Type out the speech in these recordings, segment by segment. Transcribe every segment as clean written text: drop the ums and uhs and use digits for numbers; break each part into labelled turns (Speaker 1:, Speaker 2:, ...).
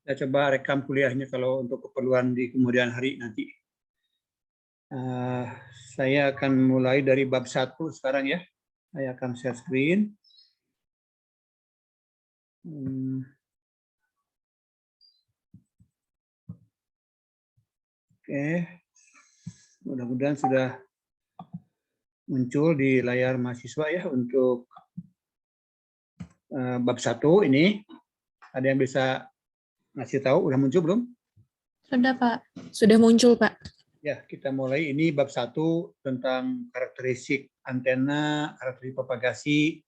Speaker 1: Saya coba rekam kuliahnya kalau untuk keperluan di kemudian hari nanti. Saya akan mulai dari bab 1 sekarang ya. Saya akan share screen. Oke, mudah-mudahan sudah muncul di layar mahasiswa ya untuk bab 1 ini. Ada yang bisa ngasih tahu, udah muncul belum?
Speaker 2: Sudah, Pak. Sudah muncul, Pak.
Speaker 1: Ya, kita mulai. Ini bab 1 tentang karakteristik antena, karakteristik propagasi.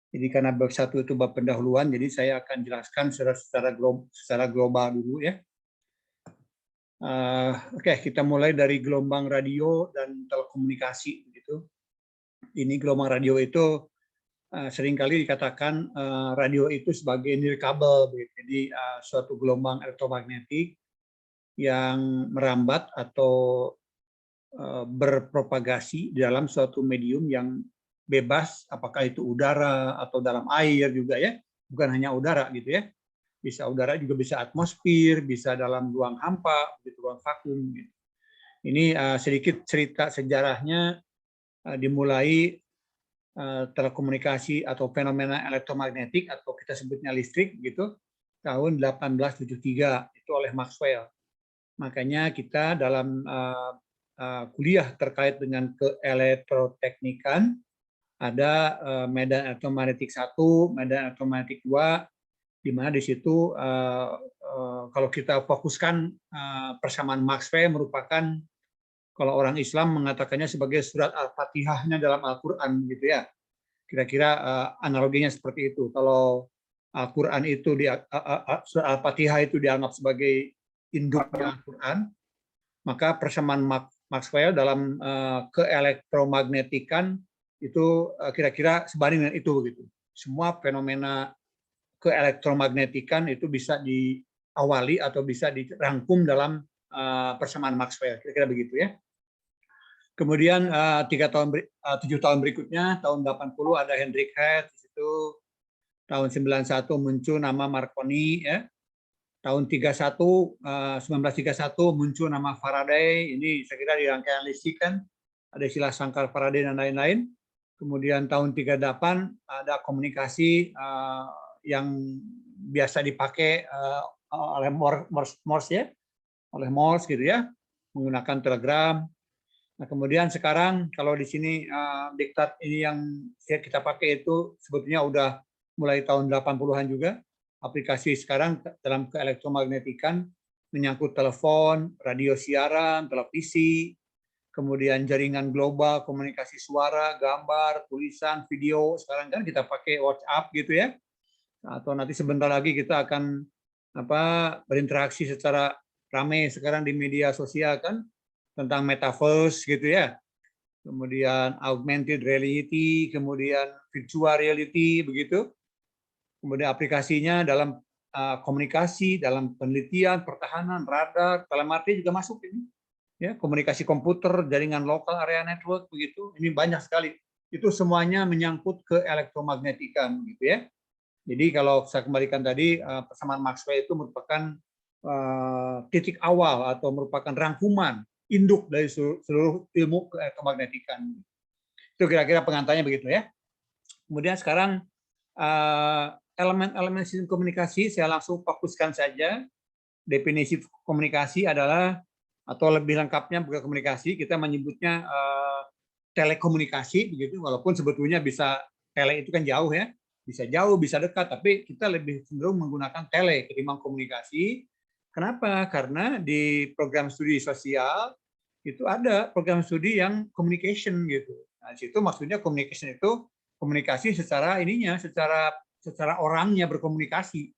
Speaker 1: Jadi karena bab 1 itu bab pendahuluan, jadi saya akan jelaskan secara global dulu ya. Oke, kita mulai dari gelombang radio dan telekomunikasi. Gitu. Ini gelombang radio itu seringkali dikatakan radio itu sebagai nirkabel, jadi suatu gelombang elektromagnetik yang merambat atau berpropagasi di dalam suatu medium yang bebas, apakah itu udara atau dalam air juga ya, bukan hanya udara gitu ya, bisa udara juga bisa atmosfer, bisa dalam ruang hampa, gitu, ruang vakum. Gitu. Ini sedikit cerita sejarahnya dimulai telekomunikasi atau fenomena elektromagnetik atau kita sebutnya listrik gitu tahun 1873 itu oleh Maxwell. Makanya kita dalam kuliah terkait dengan keelektroteknikan ada medan elektromagnetik 1, medan elektromagnetik 2, di mana di situ kalau kita fokuskan persamaan Maxwell merupakan kalau orang Islam mengatakannya sebagai surat Al-Fatihahnya dalam Al-Quran gitu ya. Kira-kira analoginya seperti itu. Kalau Al-Quran itu surat Al-Fatihah itu dianggap sebagai induknya Al-Quran, maka persamaan Maxwell dalam keelektromagnetikan itu kira-kira sebanding dengan itu begitu. Semua fenomena keelektromagnetikan itu bisa diawali atau bisa dirangkum dalam persamaan Maxwell, kira-kira begitu ya. Kemudian 7 tahun berikutnya, tahun 80 ada Hendrik Hertz, di situ tahun 91 muncul nama Marconi, ya. Tahun 1931 muncul nama Faraday, ini saya kira di rangkaian listrik kan, ada istilah sangkar Faraday dan lain-lain. Kemudian tahun 38 ada komunikasi yang biasa dipakai oleh Morse ya, oleh Morse gitu ya, menggunakan telegram. Nah, kemudian sekarang kalau di sini diktat ini yang kita pakai itu sebetulnya udah mulai tahun 80-an juga. Aplikasi sekarang dalam keelektromagnetikan menyangkut telepon, radio siaran, televisi, kemudian jaringan global, komunikasi suara, gambar, tulisan, video. Sekarang kan kita pakai WhatsApp gitu ya. Atau nanti sebentar lagi kita akan berinteraksi secara ramai sekarang di media sosial kan, tentang metaverse gitu ya, kemudian augmented reality, kemudian virtual reality begitu, kemudian aplikasinya dalam komunikasi, dalam penelitian, pertahanan, radar, telemetri juga masuk ini, ya komunikasi komputer, jaringan lokal, area network begitu, ini banyak sekali. Itu semuanya menyangkut ke elektromagnetikan gitu ya. Jadi kalau saya kembalikan tadi persamaan Maxwell itu merupakan titik awal atau merupakan rangkuman induk dari seluruh ilmu keelektromagnetikan. Itu kira-kira pengantarnya begitu ya. Kemudian sekarang elemen-elemen sistem komunikasi saya langsung fokuskan saja. Definisi komunikasi adalah atau lebih lengkapnya bukan komunikasi, kita menyebutnya telekomunikasi begitu, walaupun sebetulnya bisa tele itu kan jauh ya, bisa jauh, bisa dekat, tapi kita lebih cenderung menggunakan tele ketimbang komunikasi. Kenapa? Karena di program studi sosial itu ada program studi yang communication gitu. Nah, situ maksudnya communication itu komunikasi secara ininya, secara orangnya berkomunikasi,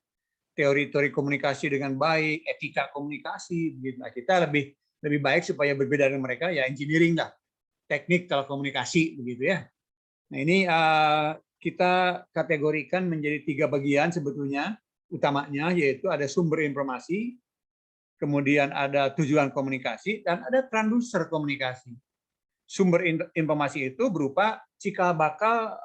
Speaker 1: teori-teori komunikasi dengan baik, etika komunikasi. Begitu. Nah, kita lebih baik supaya berbeda dengan mereka ya engineering lah, teknik telekomunikasi begitu ya. Nah ini kita kategorikan menjadi 3 bagian sebetulnya utamanya, yaitu ada sumber informasi, kemudian ada tujuan komunikasi, dan ada transducer komunikasi. Sumber informasi itu berupa cikal bakal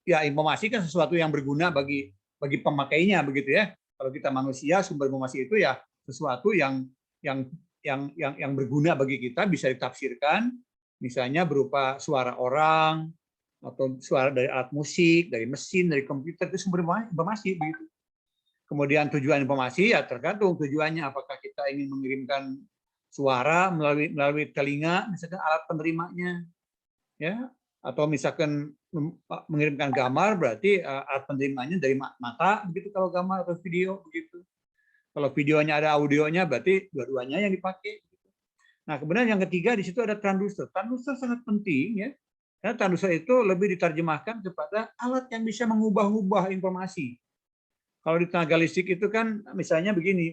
Speaker 1: ya informasi kan sesuatu yang berguna bagi pemakainya begitu ya. Kalau kita manusia, sumber informasi itu ya sesuatu yang berguna bagi kita, bisa ditafsirkan, misalnya berupa suara orang atau suara dari alat musik, dari mesin, dari komputer, itu sumber informasi begitu. Kemudian tujuan informasi ya tergantung tujuannya, apakah kita ingin mengirimkan suara melalui telinga, misalkan alat penerimanya, ya, atau misalkan mengirimkan gambar, berarti alat penerimanya dari mata, begitu kalau gambar atau video begitu. Kalau videonya ada audionya, berarti dua-duanya yang dipakai. Nah, kemudian yang ketiga di situ ada transducer. Transducer sangat penting ya, karena transducer itu lebih diterjemahkan kepada alat yang bisa mengubah-ubah informasi. Kalau di tenaga listrik itu kan misalnya begini,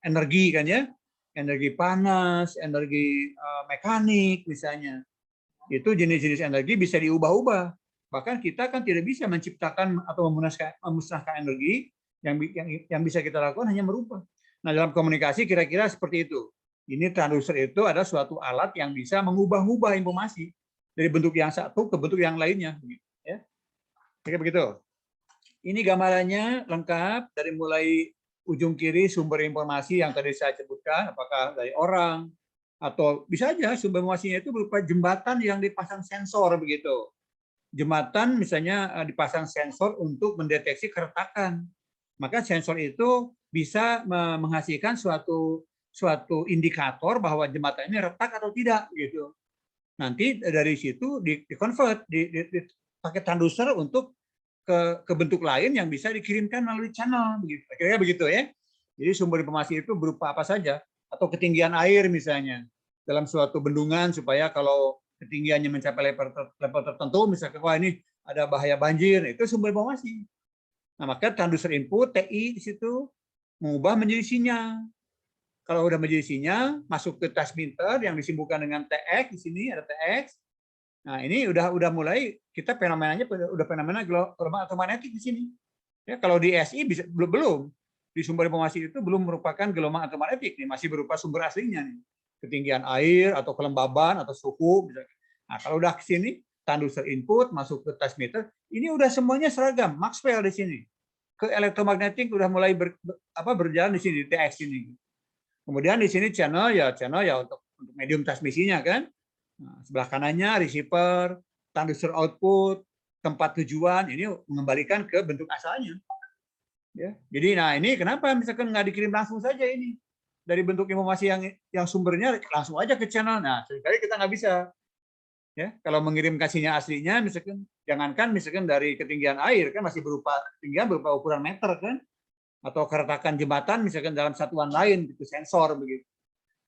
Speaker 1: energi kan ya, energi panas, energi mekanik misalnya. Itu jenis-jenis energi bisa diubah-ubah. Bahkan kita kan tidak bisa menciptakan atau memusnahkan energi, yang bisa kita lakukan hanya merubah. Nah, dalam komunikasi kira-kira seperti itu. Ini transducer itu adalah suatu alat yang bisa mengubah-ubah informasi dari bentuk yang satu ke bentuk yang lainnya. Ya. Kayak begitu. Ini gambarannya lengkap dari mulai ujung kiri sumber informasi yang tadi saya sebutkan, apakah dari orang, atau bisa aja sumber informasinya itu berupa jembatan yang dipasang sensor begitu. Jembatan misalnya dipasang sensor untuk mendeteksi keretakan. Maka sensor itu bisa menghasilkan suatu indikator bahwa jembatan ini retak atau tidak gitu. Nanti dari situ di-convert, pakai transducer untuk ke bentuk lain yang bisa dikirimkan melalui channel begitu. Kira-kira begitu ya. Jadi sumber informasi itu berupa apa saja, atau ketinggian air misalnya dalam suatu bendungan, supaya kalau ketinggiannya mencapai level tertentu, misalnya wah ini ada bahaya banjir, itu sumber informasi. Nah, maka transducer input TI di situ mengubah menjadi sinyal. Kalau udah menjadi sinyal, masuk ke transmitter yang disibukkan dengan TX, di sini ada TX. Nah, ini udah mulai kita fenomenanya udah fenomena gelombang elektromagnetik di sini. Ya, kalau di SI bisa belum. Di sumber informasi itu belum merupakan gelombang elektromagnetik nih, masih berupa sumber aslinya nih. Ketinggian air atau kelembaban atau suhu misalnya. Nah, kalau udah ke sini transducer input masuk ke transmitter, ini udah semuanya seragam, Maxwell di sini. Ke elektromagnetik udah mulai berjalan di sini di TX ini. Kemudian di sini channel ya untuk medium transmisinya kan. Nah, sebelah kanannya receiver, transducer output, tempat tujuan, ini mengembalikan ke bentuk asalnya. Ya. Jadi, nah ini kenapa misalkan nggak dikirim langsung saja ini dari bentuk informasi yang sumbernya langsung aja ke channel. Nah, seringkali kita nggak bisa. Ya, kalau mengirim kasihnya aslinya, misalkan jangankan misalkan dari ketinggian air kan masih berupa ketinggian berupa ukuran meter kan, atau keretakan jembatan misalkan dalam satuan lain, itu sensor begitu.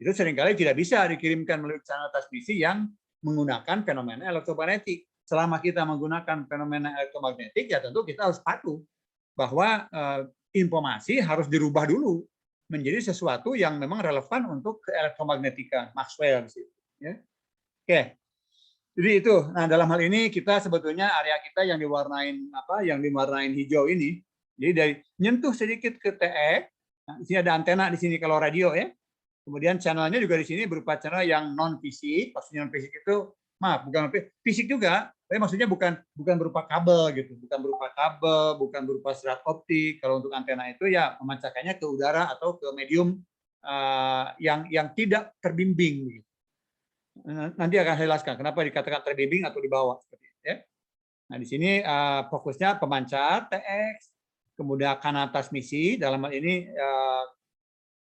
Speaker 1: Itu seringkali tidak bisa dikirimkan melalui channel transmisi yang menggunakan fenomena elektromagnetik. Selama kita menggunakan fenomena elektromagnetik, ya tentu kita harus patuh bahwa informasi harus dirubah dulu menjadi sesuatu yang memang relevan untuk elektromagnetikan Maxwell. Ya. Oke, jadi itu. Nah, dalam hal ini kita sebetulnya area kita yang diwarnain hijau ini. Jadi dari nyentuh sedikit ke TX, nah, di sini ada antena di sini kalau radio ya. Kemudian channelnya juga di sini berupa channel yang non fisik. Maksudnya non fisik itu, maaf, bukan fisik juga, tapi maksudnya bukan berupa kabel gitu, bukan berupa serat optik. Kalau untuk antena itu ya memancarkannya ke udara atau ke medium yang tidak terbimbing. Gitu. Nanti akan saya jelaskan kenapa dikatakan terbimbing atau di bawah. Ya. Nah di sini fokusnya pemancar TX, kemudian kanal transmisi dalam hal ini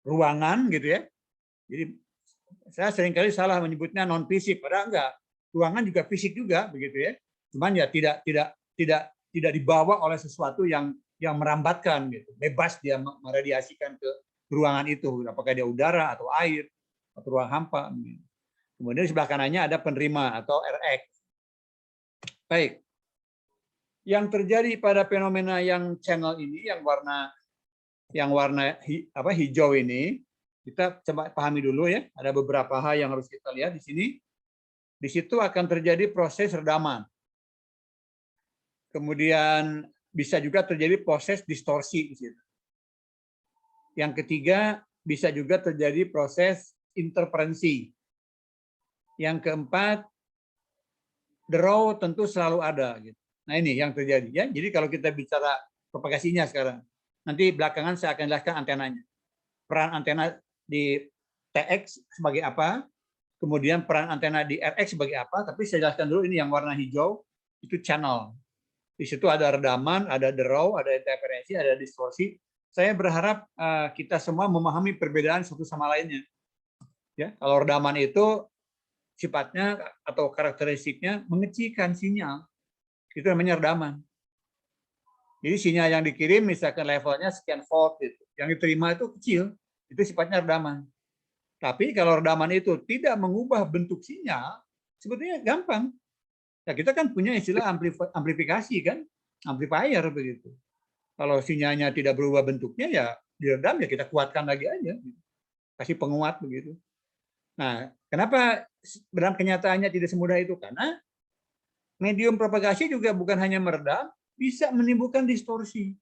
Speaker 1: ruangan gitu ya. Jadi saya seringkali salah menyebutnya non fisik, padahal enggak. Ruangan juga fisik juga begitu ya. Cuman ya tidak dibawa oleh sesuatu yang merambatkan gitu. Bebas dia meradiasikan ke ruangan itu, apakah dia udara atau air atau ruang hampa. Kemudian di sebelah kanannya ada penerima atau RX. Baik. Yang terjadi pada fenomena yang channel ini yang warna hijau ini, kita coba pahami dulu ya, ada beberapa hal yang harus kita lihat di sini. Di situ akan terjadi proses redaman. Kemudian bisa juga terjadi proses distorsi di situ. Yang ketiga, bisa juga terjadi proses interferensi. Yang keempat, draw tentu selalu ada gitu. Nah, ini yang terjadi ya. Jadi kalau kita bicara propagasinya sekarang. Nanti belakangan saya akan jelaskan antenanya. Peran antena di TX sebagai apa, kemudian peran antena di RX sebagai apa, tapi saya jelaskan dulu ini yang warna hijau, itu channel. Di situ ada redaman, ada draw, ada interferensi, ada distorsi. Saya berharap kita semua memahami perbedaan satu sama lainnya. Ya, kalau redaman itu sifatnya atau karakteristiknya mengecilkan sinyal. Itu namanya redaman. Jadi sinyal yang dikirim misalkan levelnya sekian volt gitu. Yang diterima itu kecil, itu sifatnya redaman. Tapi kalau redaman itu tidak mengubah bentuk sinyal, sebetulnya gampang. Ya kita kan punya istilah amplifikasi kan, amplifier begitu. Kalau sinyalnya tidak berubah bentuknya ya diredam ya kita kuatkan lagi aja, kasih penguat begitu. Nah, kenapa dalam kenyataannya tidak semudah itu? Karena medium propagasi juga bukan hanya meredam, bisa menimbulkan distorsi.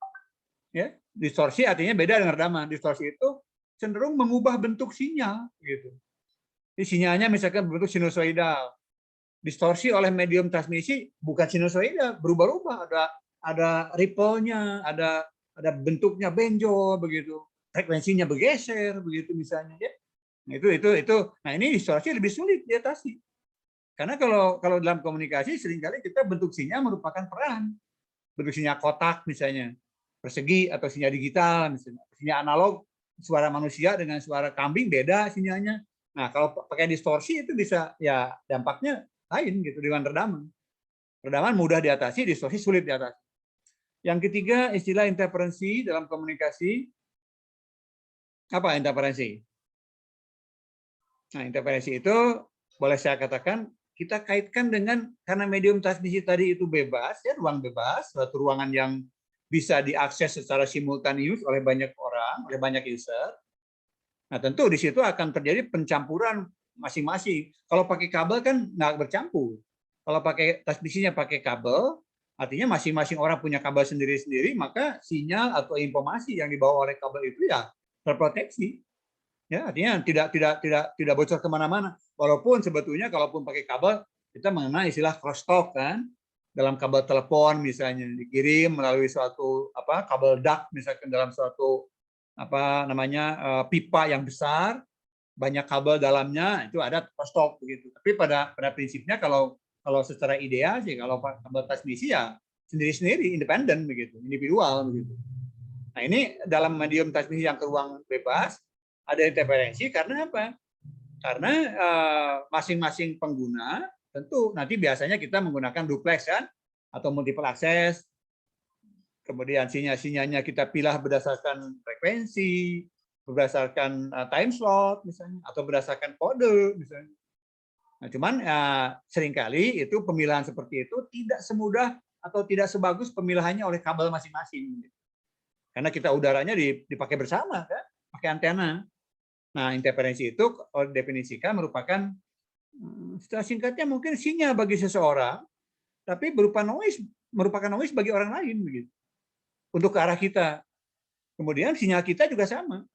Speaker 1: Ya, distorsi artinya beda dengan redaman. Distorsi itu cenderung mengubah bentuk sinyal, gitu. Jadi sinyalnya misalkan berbentuk sinusoidal, distorsi oleh medium transmisi bukan sinusoidal, berubah-ubah, ada ripple-nya, ada bentuknya benjol begitu, frekuensinya bergeser begitu misalnya ya. Nah, itu. Nah, ini distorsi lebih sulit diatasi. Karena kalau dalam komunikasi seringkali kita bentuk sinyal merupakan peran. Bentuk sinyal kotak misalnya, persegi atau sinyal digital misalnya. Sinyal analog, suara manusia dengan suara kambing beda sinyalnya. Nah, kalau pakai distorsi itu bisa ya dampaknya lain gitu dengan redaman. Redaman mudah diatasi, distorsi sulit diatasi. Yang ketiga, istilah interferensi dalam komunikasi. Apa interferensi? Nah, interferensi itu boleh saya katakan kita kaitkan dengan karena medium transmisi tadi itu bebas, ya ruang bebas, suatu ruangan yang bisa diakses secara simultanius oleh banyak orang, oleh banyak user. Nah, tentu di situ akan terjadi pencampuran masing-masing. Kalau pakai kabel kan nggak bercampur. Kalau pakai transmisinya pakai kabel, artinya masing-masing orang punya kabel sendiri-sendiri, maka sinyal atau informasi yang dibawa oleh kabel itu ya terproteksi. Ya, artinya tidak bocor kemana-mana. Walaupun sebetulnya kalaupun pakai kabel, kita mengenal istilah crosstalk kan, dalam kabel telepon misalnya dikirim melalui suatu kabel duct misalkan dalam suatu pipa yang besar, banyak kabel dalamnya, itu ada crosstalk begitu. Tapi pada prinsipnya kalau secara ideal sih kalau kabel transmisi ya sendiri-sendiri, independen begitu, individual begitu. Nah, ini dalam medium transmisi yang ke ruang bebas ada interferensi karena apa? Karena masing-masing pengguna tentu nanti biasanya kita menggunakan duplex kan atau multiple access. Kemudian sinyal-sinyalnya kita pilih berdasarkan frekuensi, berdasarkan time slot misalnya atau berdasarkan kode misalnya. Nah, cuman seringkali itu pemilihan seperti itu tidak semudah atau tidak sebagus pemilihannya oleh kabel masing-masing. Karena kita udaranya dipakai bersama kan, pakai antena. Nah, interferensi itu definisikan merupakan secara singkatnya mungkin sinyal bagi seseorang, tapi merupakan noise bagi orang lain begitu. Untuk ke arah kita. Kemudian sinyal kita juga sama.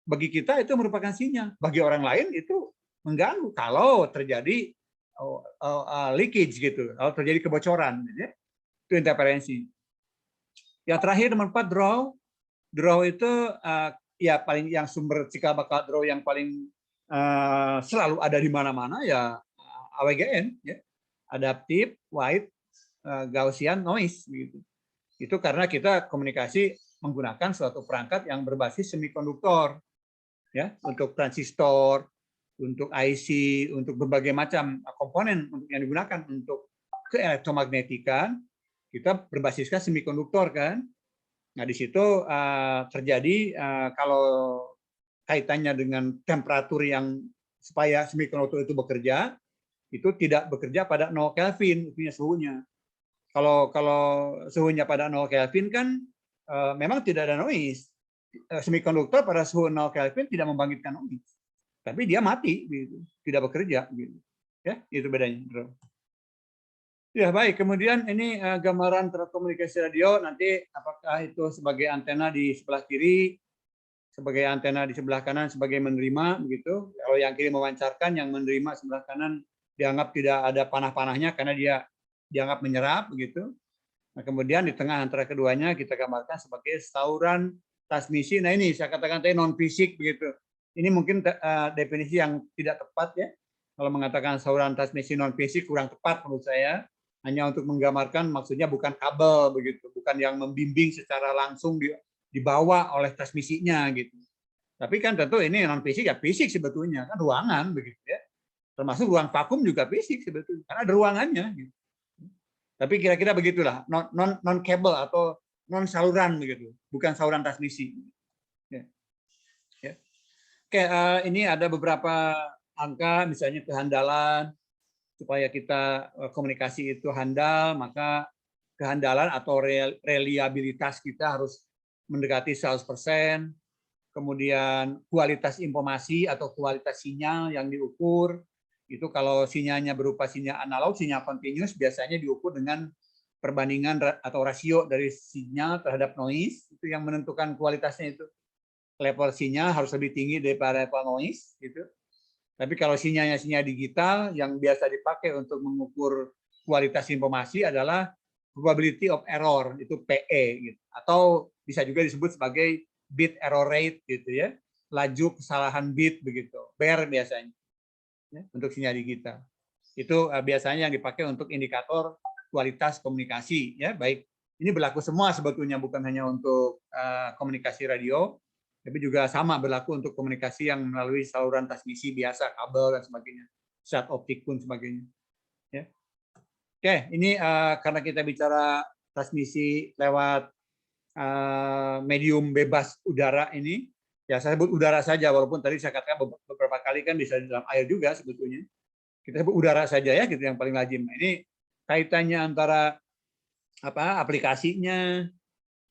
Speaker 1: Bagi kita itu merupakan sinyal, bagi orang lain itu mengganggu kalau terjadi leakage gitu, kalau terjadi kebocoran gitu ya. Itu interferensi. Yang terakhir nomor 4 draw. Draw itu ya paling yang sumber cikal bakal draw yang paling selalu ada di mana-mana ya AWGN ya. Adaptive White Gaussian Noise gitu. Itu karena kita komunikasi menggunakan suatu perangkat yang berbasis semikonduktor ya, untuk transistor, untuk IC, untuk berbagai macam komponen yang digunakan untuk keelektromagnetikan, kita berbasiskan semikonduktor kan. Nah, di situ terjadi kalau kaitannya dengan temperatur yang supaya semikonduktor itu bekerja, itu tidak bekerja pada 0 Kelvin suhunya. Kalau suhunya pada 0 Kelvin kan memang tidak ada noise. Semikonduktor pada suhu 0 Kelvin tidak membangkitkan noise. Tapi dia mati gitu, tidak bekerja gitu. Ya, itu bedanya, Bro. Ya, baik. Kemudian ini gambaran telekomunikasi radio, nanti apakah itu sebagai antena di sebelah kiri, sebagai antena di sebelah kanan sebagai menerima begitu. Kalau yang kiri memancarkan, yang menerima sebelah kanan dianggap tidak ada panah-panahnya karena dia dianggap menyerap begitu. Nah, kemudian di tengah antara keduanya kita gambarkan sebagai saluran transmisi. Nah, ini saya katakan tadi non fisik begitu. Ini mungkin definisi yang tidak tepat ya. Kalau mengatakan saluran transmisi non fisik kurang tepat menurut saya. Hanya untuk menggambarkan maksudnya bukan kabel begitu, bukan yang membimbing secara langsung dibawa oleh transmisinya gitu. Tapi kan tentu ini non fisik ya fisik sebetulnya kan ruangan begitu ya. Termasuk ruang vakum juga fisik sebetulnya karena ada ruangannya gitu. Tapi kira-kira begitulah, non kabel atau non saluran begitu, bukan saluran transmisi. Ya. Ya. Oke, ini ada beberapa angka, misalnya kehandalan supaya kita komunikasi itu handal, maka kehandalan atau reliabilitas kita harus mendekati 100%. Kemudian kualitas informasi atau kualitas sinyal yang diukur. Itu kalau sinyalnya berupa sinyal analog, sinyal continuous biasanya diukur dengan perbandingan atau rasio dari sinyal terhadap noise, itu yang menentukan kualitasnya itu. Level sinyal harus lebih tinggi daripada level noise gitu. Tapi kalau sinyalnya sinyal digital yang biasa dipakai untuk mengukur kualitas informasi adalah probability of error, itu PE gitu. Atau bisa juga disebut sebagai bit error rate gitu ya. Laju kesalahan bit begitu. BER biasanya. Ya, untuk sinyal digital. Itu biasanya yang dipakai untuk indikator kualitas komunikasi ya, baik. Ini berlaku semua sebetulnya, bukan hanya untuk komunikasi radio, tapi juga sama berlaku untuk komunikasi yang melalui saluran transmisi biasa, kabel dan sebagainya, zat optik pun sebagainya. Ya. Oke, ini karena kita bicara transmisi lewat medium bebas udara ini, ya saya sebut udara saja, walaupun tadi saya katakan beberapa kali kan bisa di dalam air juga sebetulnya. Kita sebut udara saja ya, gitu yang paling lazim. Ini kaitannya antara aplikasinya,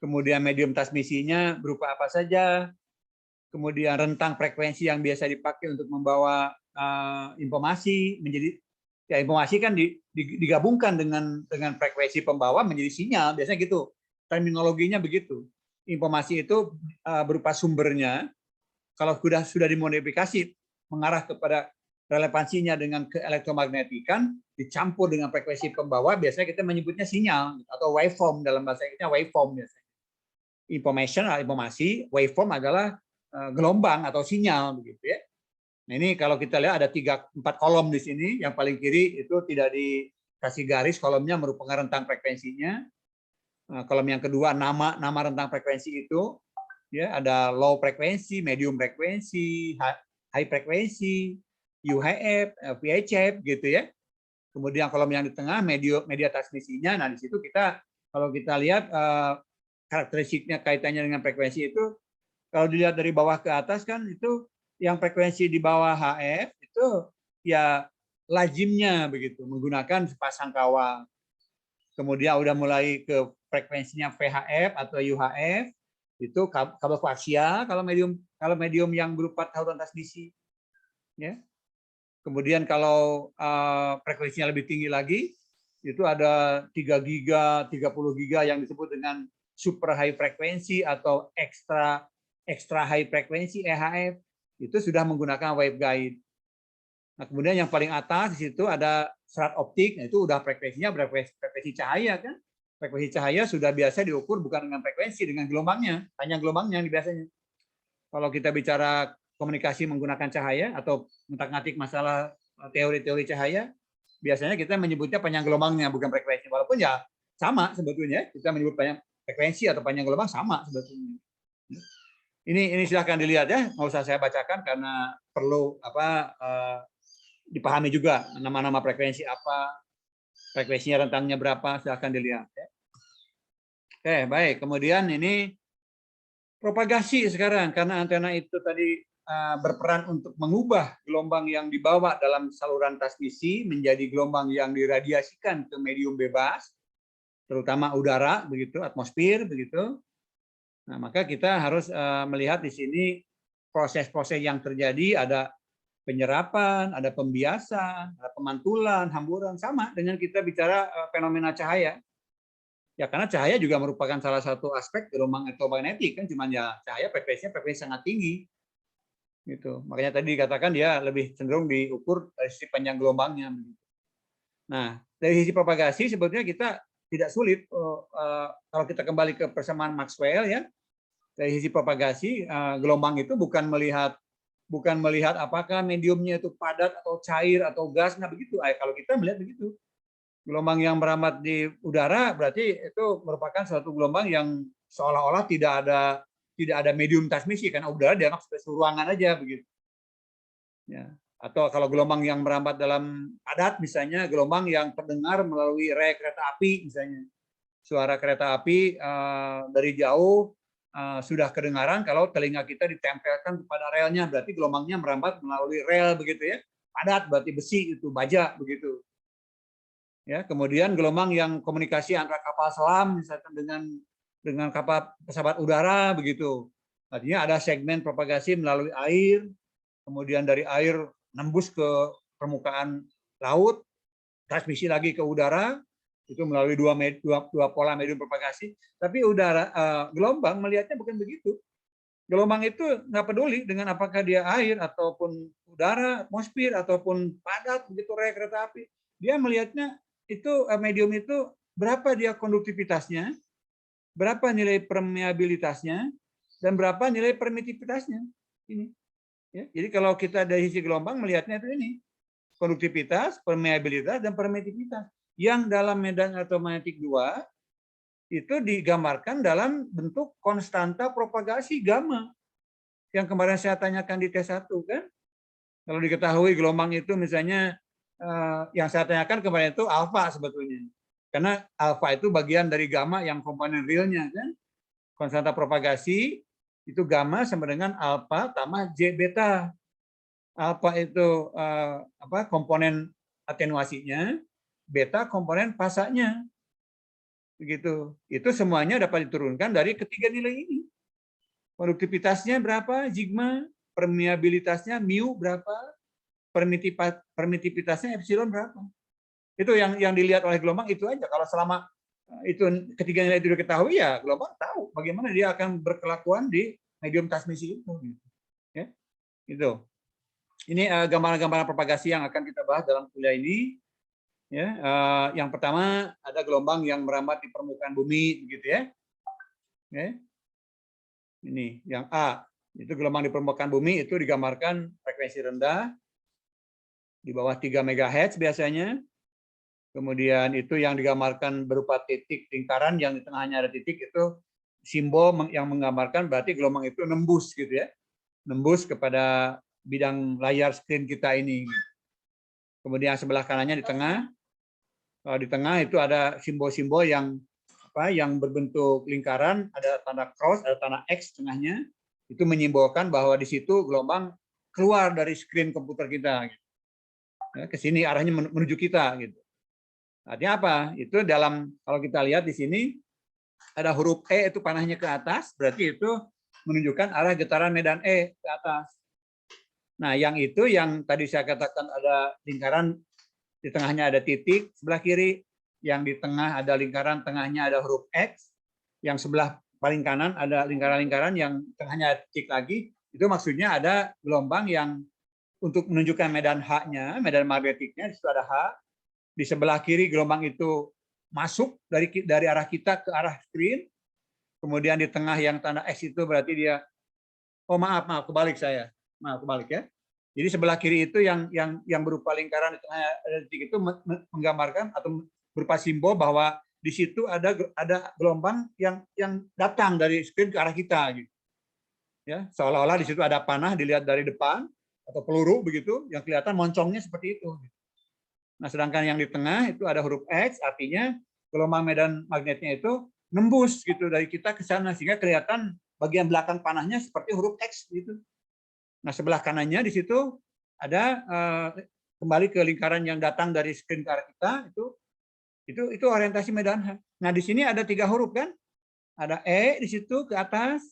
Speaker 1: kemudian medium transmisinya berupa apa saja, kemudian rentang frekuensi yang biasa dipakai untuk membawa informasi menjadi ya, informasi kan digabungkan dengan frekuensi pembawa menjadi sinyal, biasanya gitu. Terminologinya begitu. Informasi itu berupa sumbernya, kalau sudah dimodifikasi mengarah kepada relevansinya dengan keelektromagnetikan dicampur dengan frekuensi pembawa, biasanya kita menyebutnya sinyal atau waveform, dalam bahasa Inggrisnya waveform biasanya. Information adalah informasi, waveform adalah gelombang atau sinyal begitu ya. Nah, ini kalau kita lihat ada 4 kolom di sini, yang paling kiri itu tidak dikasih garis, kolomnya merupakan rentang frekuensinya. Kolom yang kedua nama rentang frekuensi itu ya, ada low frekuensi, medium frekuensi, high frekuensi, UHF, VHF gitu ya. Kemudian kolom yang di tengah media transmisinya. Nah, di situ kita kalau kita lihat karakteristiknya kaitannya dengan frekuensi itu, kalau dilihat dari bawah ke atas kan itu yang frekuensi di bawah HF itu ya lazimnya begitu menggunakan sepasang kawal. Kemudian udah mulai ke frekuensinya VHF atau UHF, itu kabel koaksial kalau medium yang berupa saluran transmisi. Ya. Kemudian kalau frekuensinya lebih tinggi lagi, itu ada 3 giga, 30 giga yang disebut dengan super high frekuensi atau extra high frekuensi EHF, itu sudah menggunakan waveguide. Nah, kemudian yang paling atas di situ ada serat optik, nah itu udah frekuensinya frekuensi cahaya kan. Frekuensi cahaya sudah biasa diukur bukan dengan frekuensi, dengan gelombangnya, hanya gelombangnya biasanya. Kalau kita bicara komunikasi menggunakan cahaya atau mengutak-ngatik masalah teori-teori cahaya, biasanya kita menyebutnya panjang gelombangnya bukan frekuensi. Walaupun ya sama sebetulnya, kita menyebut panjang frekuensi atau panjang gelombang sama sebetulnya. Ini silahkan dilihat ya, nggak usah saya bacakan karena perlu dipahami juga nama-nama frekuensi apa, frekuensinya rentangnya berapa, silahkan dilihat. Ya. Oke, baik. Kemudian ini propagasi sekarang, karena antena itu tadi berperan untuk mengubah gelombang yang dibawa dalam saluran transmisi menjadi gelombang yang diradiasikan ke medium bebas, terutama udara, begitu, atmosfer, begitu. Nah, maka kita harus melihat di sini proses-proses yang terjadi, ada penyerapan, ada pembiasan, ada pemantulan, hamburan, sama dengan kita bicara fenomena cahaya. Ya, karena cahaya juga merupakan salah satu aspek gelombang elektromagnetik kan, cuman ya cahaya frekuensi sangat tinggi. Gitu. Makanya tadi dikatakan dia lebih cenderung diukur dari sisi panjang gelombangnya. Nah, dari sisi propagasi sebetulnya kita tidak sulit kalau kita kembali ke persamaan Maxwell ya, dari sisi propagasi gelombang itu bukan melihat apakah mediumnya itu padat atau cair atau gas, nggak begitu. Kalau kita melihat begitu, gelombang yang merambat di udara berarti itu merupakan suatu gelombang yang seolah-olah tidak ada medium transmisi, karena udara dianggap sebagai ruangan aja begitu. Ya. Atau kalau gelombang yang merambat dalam padat, misalnya gelombang yang terdengar melalui rel kereta api, misalnya suara kereta api dari jauh sudah kedengaran kalau telinga kita ditempelkan kepada relnya, berarti gelombangnya merambat melalui rel begitu ya. Padat berarti besi itu, baja begitu. Ya, kemudian gelombang yang komunikasi antara kapal selam misalkan dengan kapal pesawat udara begitu. Artinya ada segmen propagasi melalui air, kemudian dari air nembus ke permukaan laut, transmisi lagi ke udara, itu melalui dua pola medium propagasi. Tapi gelombang melihatnya bukan begitu. Gelombang itu nggak peduli dengan apakah dia air ataupun udara, atmosfer ataupun padat begitu rel kereta api. Dia melihatnya itu medium itu berapa dia konduktivitasnya, berapa nilai permeabilitasnya, dan berapa nilai permitivitasnya. Ini. Ya, jadi kalau kita dari sisi gelombang melihatnya itu ini, konduktivitas, permeabilitas, dan permitivitas. Yang dalam medan elektromagnetik 2 itu digambarkan dalam bentuk konstanta propagasi gamma. Yang kemarin saya tanyakan di T1 kan. Kalau diketahui gelombang itu misalnya yang saya tanyakan kemarin itu alfa sebetulnya. Karena alfa itu bagian dari gamma yang komponen realnya kan. Konstanta propagasi itu gamma sama dengan alfa tambah J beta. Alfa itu komponen atenuasinya, beta komponen fasanya. Begitu. Itu semuanya dapat diturunkan dari ketiga nilai ini. Konduktivitasnya berapa, sigma, permeabilitasnya mu berapa, permitivitasnya epsilon berapa. Itu yang dilihat oleh gelombang itu aja. Kalau selama itu ketiga nilai itu diketahui ya gelombang tahu bagaimana dia akan berkelakuan di medium transmisi itu. Ya, itu. Ini gambaran-gambaran propagasi yang akan kita bahas dalam kuliah ini. Ya, yang pertama ada gelombang yang merambat di permukaan bumi, begitu ya. Ya. Ini yang A, itu gelombang di permukaan bumi itu digambarkan frekuensi rendah di bawah 3 MHz biasanya. Kemudian itu yang digambarkan berupa titik lingkaran yang di tengahnya ada titik, itu simbol yang menggambarkan berarti gelombang itu nembus gitu ya. Nembus kepada bidang layar screen kita ini. Kemudian sebelah kanannya di tengah. Di tengah itu ada simbol-simbol yang berbentuk lingkaran, ada tanda cross, ada tanda X tengahnya. Itu menyimbolkan bahwa di situ gelombang keluar dari screen komputer kita. Ya, ke sini arahnya menuju kita gitu. Artinya apa? Itu kalau kita lihat di sini ada huruf E itu panahnya ke atas, berarti itu menunjukkan arah getaran medan E ke atas. Nah, yang tadi saya katakan ada lingkaran, di tengahnya ada titik sebelah kiri, yang di tengah ada lingkaran, tengahnya ada huruf X, yang sebelah paling kanan ada lingkaran-lingkaran yang tengahnya ada titik lagi, itu maksudnya ada gelombang yang untuk menunjukkan medan H-nya, medan magnetiknya, di situ ada H, di sebelah kiri gelombang itu masuk dari arah kita ke arah screen, kemudian di tengah yang tanda X itu berarti dia, maaf kebalik ya. Jadi sebelah kiri itu yang berupa lingkaran di tengah titik itu menggambarkan atau berupa simbol bahwa di situ ada gelombang yang datang dari screen ke arah kita gitu. Ya, seolah-olah di situ ada panah dilihat dari depan atau peluru begitu, yang kelihatan moncongnya seperti itu. Nah, sedangkan yang di tengah itu ada huruf X, artinya gelombang medan magnetnya itu nembus gitu dari kita ke sana, sehingga kelihatan bagian belakang panahnya seperti huruf X gitu. Nah, sebelah kanannya di situ ada kembali ke lingkaran yang datang dari screen ke arah kita, itu orientasi medan H. Nah, di sini ada 3 huruf kan? Ada E di situ ke atas,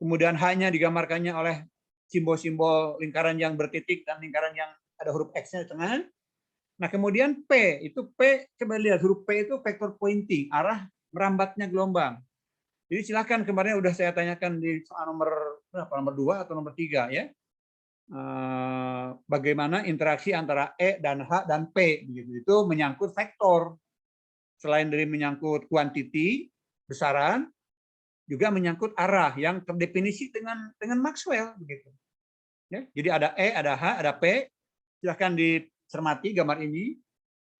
Speaker 1: kemudian H-nya digambarkannya oleh simbol-simbol lingkaran yang bertitik dan lingkaran yang ada huruf X-nya di tengah. Nah, kemudian P, itu P, coba lihat huruf P itu vector pointing, arah merambatnya gelombang. Jadi silakan, kemarin udah saya tanyakan di soal nomor 2 atau nomor 3 ya. Bagaimana interaksi antara E dan H dan P begitu. Itu menyangkut vektor. selain dari menyangkut kuantiti, besaran, juga menyangkut arah yang terdefinisi dengan Maxwell begitu. Ya, jadi ada E, ada H, ada P. Silahkan dicermati gambar ini.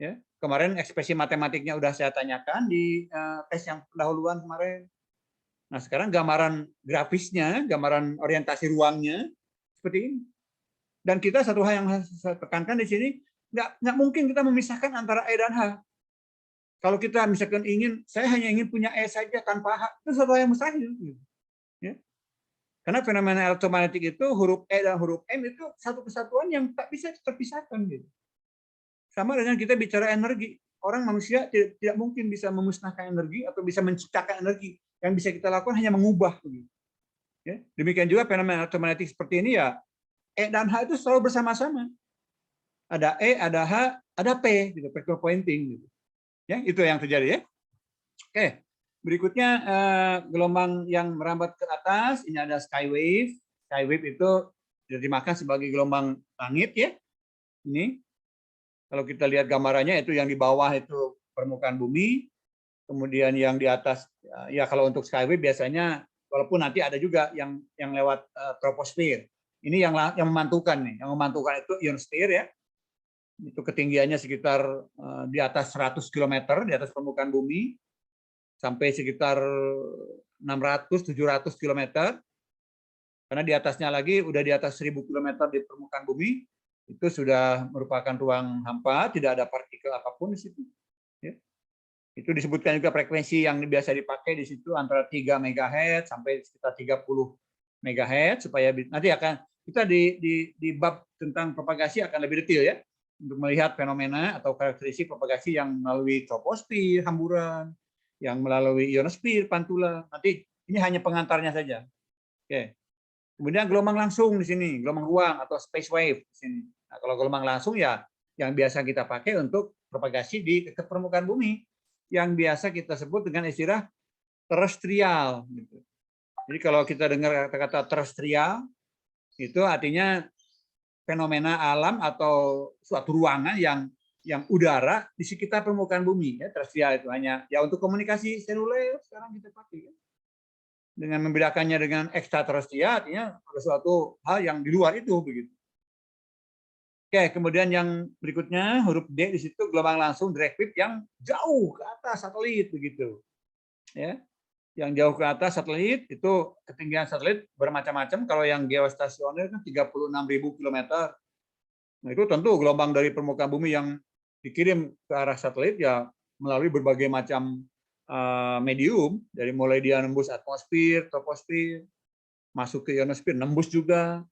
Speaker 1: Ya, kemarin ekspresi matematiknya udah saya tanyakan di tes yang pendahuluan kemarin. Nah, sekarang gambaran grafisnya, gambaran orientasi ruangnya seperti ini. Dan kita satu hal yang harus saya tekankan di sini, nggak mungkin kita memisahkan antara E dan H. Kalau kita misalkan saya hanya ingin punya E saja tanpa H, itu satu hal yang mustahil. Ya. Karena fenomena elektromagnetik itu huruf E dan huruf M itu satu kesatuan yang tak bisa terpisahkan. Gitu. Sama dengan kita bicara energi. Orang manusia tidak mungkin bisa memusnahkan energi atau bisa menciptakan energi. Yang bisa kita lakukan hanya mengubah. Ya. Demikian juga fenomena elektromagnetik seperti ini ya, E dan H itu selalu bersama-sama. Ada E, ada H, ada P, gitu, vector pointing. Gitu. Ya, itu yang terjadi ya. Oke, berikutnya gelombang yang merambat ke atas, ini ada skywave. Skywave itu diterjemahkan sebagai gelombang langit ya. Ini kalau kita lihat gambarannya itu yang di bawah itu permukaan bumi, kemudian yang di atas ya kalau untuk skywave biasanya walaupun nanti ada juga yang lewat troposfer. Ini yang memantulkan nih, yang memantulkan itu ionosfer ya. Itu ketinggiannya sekitar di atas 100 km di atas permukaan bumi sampai sekitar 600-700 km. Karena di atasnya lagi udah di atas 1000 km di permukaan bumi, itu sudah merupakan ruang hampa, tidak ada partikel apapun di situ. Ya. Itu disebutkan juga frekuensi yang biasa dipakai di situ antara 3 MHz sampai sekitar 30 MHz supaya nanti akan kita di bab tentang propagasi akan lebih detail ya untuk melihat fenomena atau karakteristik propagasi yang melalui troposfer, hamburan, yang melalui ionosfer, pantulan. Nanti ini hanya pengantarnya saja. Oke. Kemudian gelombang langsung di sini, gelombang ruang atau space wave di sini. Nah, kalau gelombang langsung ya yang biasa kita pakai untuk propagasi di dekat permukaan bumi, yang biasa kita sebut dengan istilah terestrial. Gitu. Jadi kalau kita dengar kata-kata terestrial, itu artinya fenomena alam atau suatu ruangan yang udara di sekitar permukaan bumi. Ya, terestrial itu hanya ya untuk komunikasi seluler sekarang kita pakai. Ya. Dengan membedakannya dengan ekstraterestrial, artinya ada suatu hal yang di luar itu begitu. Oke, kemudian yang berikutnya huruf D di situ gelombang langsung direct wave yang jauh ke atas satelit begitu. Ya. Yang jauh ke atas satelit itu ketinggian satelit bermacam-macam. Kalau yang geostasioner kan 36.000 km. Nah, itu tentu gelombang dari permukaan bumi yang dikirim ke arah satelit ya melalui berbagai macam medium, dari mulai dia nembus atmosfer, troposfer, masuk ke ionosfer, nembus juga.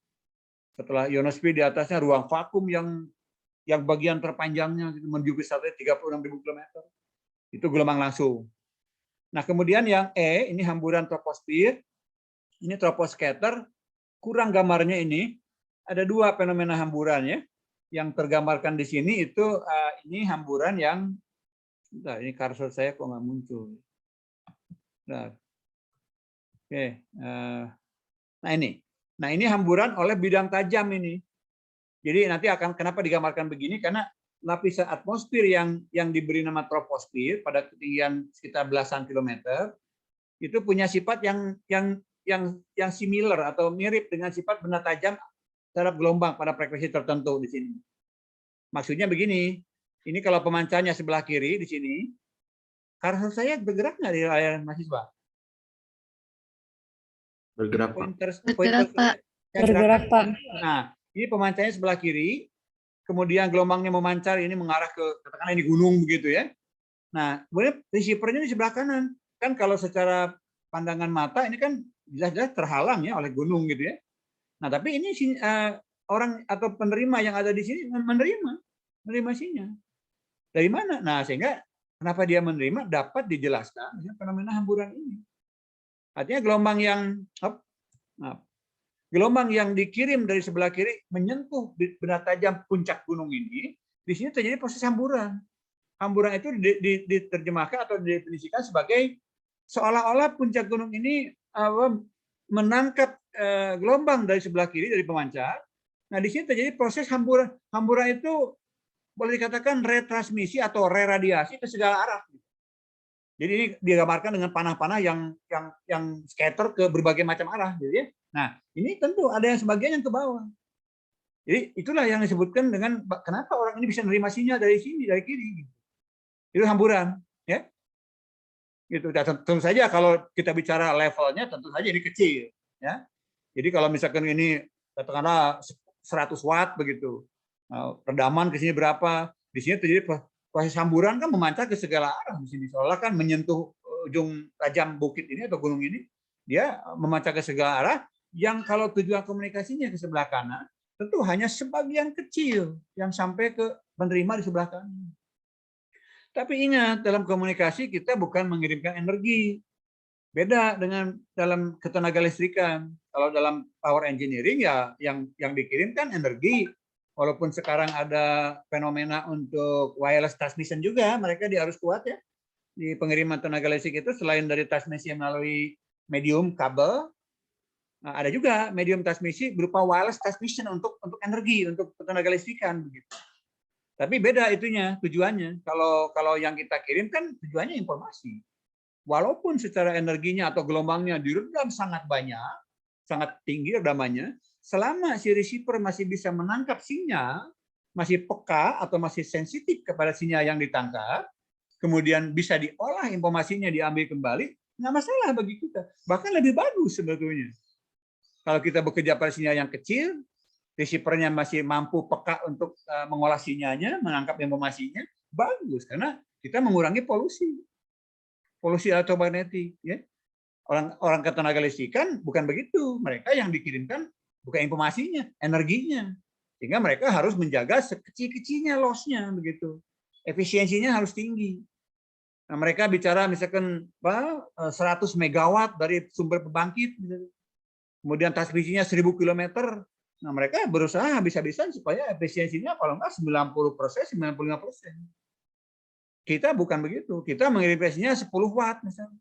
Speaker 1: Setelah ionosfer di atasnya ruang vakum yang bagian terpanjangnya menuju ke satelit 36.000 km. Itu gelombang langsung. Nah, kemudian yang E, ini hamburan troposfer, ini troposcatter, kurang gambarnya ini, ada dua fenomena hamburan ya, yang tergambarkan di sini itu ini hamburan yang, nah, ini cursor saya kok nggak muncul. Nah, oke, nah ini hamburan oleh bidang tajam ini. Jadi nanti akan kenapa digambarkan begini, karena lapisan atmosfer yang diberi nama troposfer pada ketinggian sekitar belasan kilometer itu punya sifat yang similar atau mirip dengan sifat benda tajam terhadap gelombang pada frekuensi tertentu di sini. Maksudnya begini, ini kalau pemancarnya sebelah kiri di sini, cursor saya bergerak nggak di layar mahasiswa?
Speaker 3: Bergerak, Pak.
Speaker 2: Bergerak, Pak.
Speaker 4: Bergerak, Pak.
Speaker 1: Nah, ini pemancarnya sebelah kiri, kemudian gelombangnya memancar ini mengarah ke katakanlah ini gunung begitu ya. Nah, kemudian receiver-nya di sebelah kanan. Kan kalau secara pandangan mata ini kan jelas-jelas terhalang ya oleh gunung gitu ya. Nah, tapi ini orang atau penerima yang ada di sini menerima sinyal. Dari mana? Nah, sehingga kenapa dia menerima dapat dijelaskan fenomena hamburan ini. Artinya gelombang yang dikirim dari sebelah kiri menyentuh benda tajam puncak gunung ini, di sini terjadi proses hamburan. Hamburan itu diterjemahkan atau didefinisikan sebagai seolah-olah puncak gunung ini menangkap gelombang dari sebelah kiri dari pemancar. Nah, di sini terjadi proses hamburan. Hamburan itu boleh dikatakan retransmisi atau reradiasi ke segala arah. Jadi ini digambarkan dengan panah-panah yang scatter ke berbagai macam arah, gitu ya. Nah, ini tentu ada yang sebagian yang ke bawah. Jadi itulah yang disebutkan dengan kenapa orang ini bisa menerima sinyal dari sini, dari kiri. Itu hamburan, ya. Gitu. Dan tentu saja kalau kita bicara levelnya, tentu saja ini kecil, ya. Jadi kalau misalkan ini katakanlah 100 watt begitu, redaman ke sini berapa, di sini terjadi proses hamburan kan memancar ke segala arah di sini, seolah kan menyentuh ujung tajam bukit ini atau gunung ini, dia memancar ke segala arah. Yang kalau tujuan komunikasinya ke sebelah kanan, tentu hanya sebagian kecil yang sampai ke penerima di sebelah kanan. Tapi ingat, dalam komunikasi kita bukan mengirimkan energi. Beda dengan dalam ketenaga listrikan. Kalau dalam power engineering ya yang dikirimkan energi. Walaupun sekarang ada fenomena untuk wireless transmission juga, mereka harus kuat ya. Di pengiriman tenaga listrik itu selain dari transmisi melalui medium kabel, ada juga medium transmisi berupa wireless transmission untuk energi, untuk tenaga listrikan begitu. Tapi beda itunya tujuannya. Kalau yang kita kirim kan tujuannya informasi. Walaupun secara energinya atau gelombangnya diredam sangat banyak, sangat tinggi redamannya, selama si receiver masih bisa menangkap sinyal, masih peka atau masih sensitif kepada sinyal yang ditangkap, kemudian bisa diolah informasinya, diambil kembali, nggak masalah bagi kita. Bahkan lebih bagus sebetulnya. Kalau kita bekerja pada sinyal yang kecil, receivernya masih mampu peka untuk mengolah sinyalnya, menangkap informasinya, bagus. Karena kita mengurangi polusi elektromagnetik, ya. Orang ketenaga listrikan bukan begitu, mereka yang dikirimkan bukan informasinya, energinya, sehingga mereka harus menjaga sekecil-kecilnya loss-nya begitu, efisiensinya harus tinggi. Nah, mereka bicara misalkan 100 megawatt dari sumber pembangkit, kemudian transmisinya 1000 kilometer. Nah, mereka berusaha habis-habisan supaya efisiensinya kalau nggak 90%, 95%. Kita bukan begitu. Kita mengirim efisiensinya 10 watt misalnya.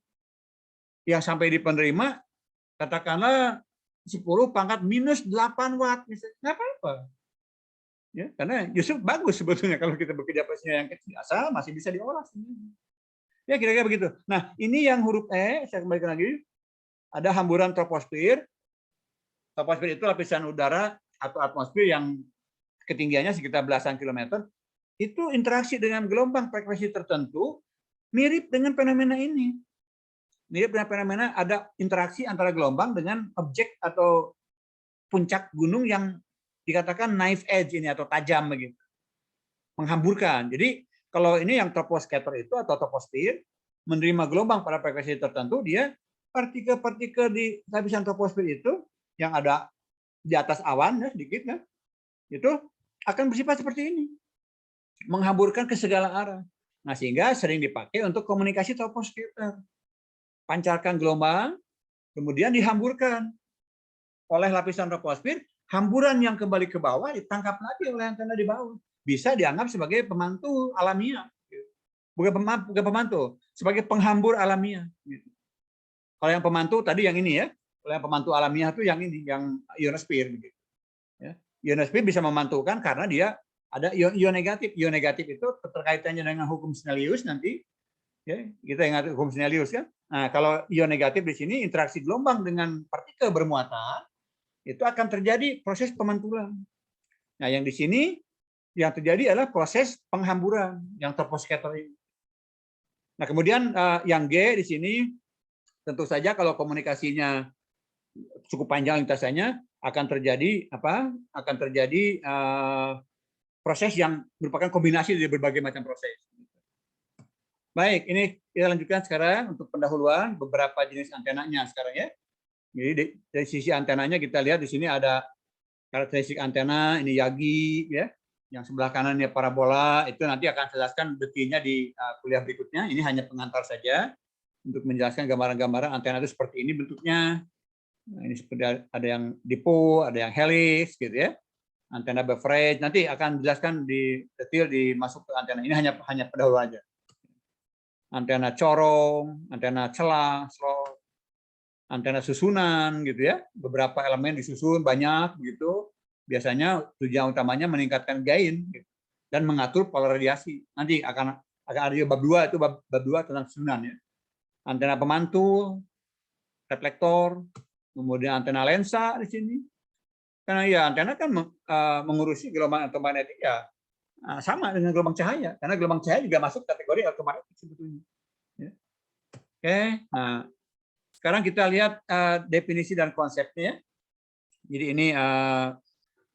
Speaker 1: Yang sampai di penerima katakanlah 10 pangkat minus 8 watt misalnya. Nggak apa-apa. Ya, karena justru bagus sebetulnya kalau kita bekerja pada sinyal yang kecil, asal masih bisa diolah. Ya kira-kira begitu. Nah, ini yang huruf E, saya kembalikan lagi. Ada hamburan troposfer. Troposfer itu lapisan udara atau atmosfer yang ketinggiannya sekitar belasan kilometer. Itu interaksi dengan gelombang frekuensi tertentu mirip dengan fenomena ini. Mirip dengan fenomena ada interaksi antara gelombang dengan objek atau puncak gunung yang dikatakan knife edge ini atau tajam begitu. Menghamburkan. Jadi kalau ini yang troposcatter itu atau troposfer menerima gelombang pada frekuensi tertentu, dia partikel-partikel di lapisan troposfer itu yang ada di atas awan ya sedikit kan, itu akan bersifat seperti ini. Menghamburkan ke segala arah. Nah, sehingga sering dipakai untuk komunikasi troposcatter. Pancarkan gelombang, kemudian dihamburkan oleh lapisan troposfer, hamburan yang kembali ke bawah ditangkap lagi oleh antena di bawah. Bisa dianggap sebagai pemantul alamiah. Bukan pemantul, sebagai penghambur alamiah. Kalau yang pemantul tadi yang ini ya, kalau yang pemantul alamiah itu yang ini, yang ionosfer. Ionosfer bisa memantulkan karena dia ada ion negatif. Ion negatif itu keterkaitannya dengan hukum Snellius nanti. Ya, kita ingat hukum Snellius kan. Nah, kalau ion negatif di sini interaksi gelombang dengan partikel bermuatan itu akan terjadi proses pemantulan. Nah, yang di sini yang terjadi adalah proses penghamburan yang troposcatter ini. Nah, kemudian yang G di sini tentu saja kalau komunikasinya cukup panjang lintasannya akan terjadi apa? Akan terjadi proses yang merupakan kombinasi dari berbagai macam proses. Baik, ini kita lanjutkan sekarang untuk pendahuluan beberapa jenis antenanya sekarang ya. Jadi dari sisi antenanya kita lihat di sini ada karakteristik antena, ini Yagi ya. Yang sebelah kanannya parabola, itu nanti akan saya jelaskan detailnya di kuliah berikutnya. Ini hanya pengantar saja untuk menjelaskan gambaran-gambaran antena itu seperti ini bentuknya. Nah, ini seperti ada yang dipo, ada yang helix gitu ya. Antena beverage nanti akan dijelaskan di detail masuk ke antena. Ini hanya pendahuluan aja. Antena corong, antena celah, slot, antena susunan gitu ya. Beberapa elemen disusun banyak gitu. Biasanya tujuan utamanya meningkatkan gain gitu, dan mengatur pola radiasi. Nanti akan ada bab 2 itu bab 2 tentang susunan ya. antena pemantul, reflektor, kemudian antena lensa di sini. Karena ya antena kan mengurusi gelombang elektromagnetik ya sama dengan gelombang cahaya, karena gelombang cahaya juga masuk kategori elektromagnetik sebetulnya. Ya. Oke, nah sekarang kita lihat definisi dan konsepnya. Jadi ini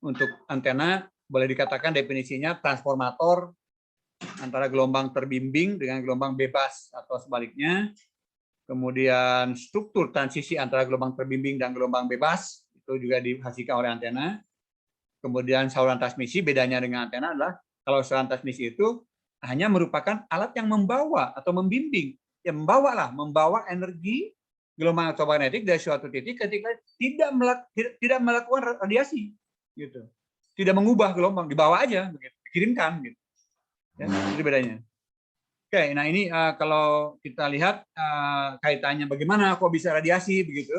Speaker 1: untuk antena boleh dikatakan definisinya transformator antara gelombang terbimbing dengan gelombang bebas atau sebaliknya. Kemudian struktur transisi antara gelombang terbimbing dan gelombang bebas itu juga dihasilkan oleh antena. Kemudian saluran transmisi, bedanya dengan antena adalah kalau saluran transmisi itu hanya merupakan alat yang membawa atau membimbing, ya membawa energi gelombang elektromagnetik dari suatu titik ketika tidak melakukan radiasi, gitu. Tidak mengubah gelombang, dibawa aja, begitu, dikirimkan, gitu. Ya, itu bedanya. Oke, nah ini kalau kita lihat kaitannya bagaimana kok bisa radiasi begitu.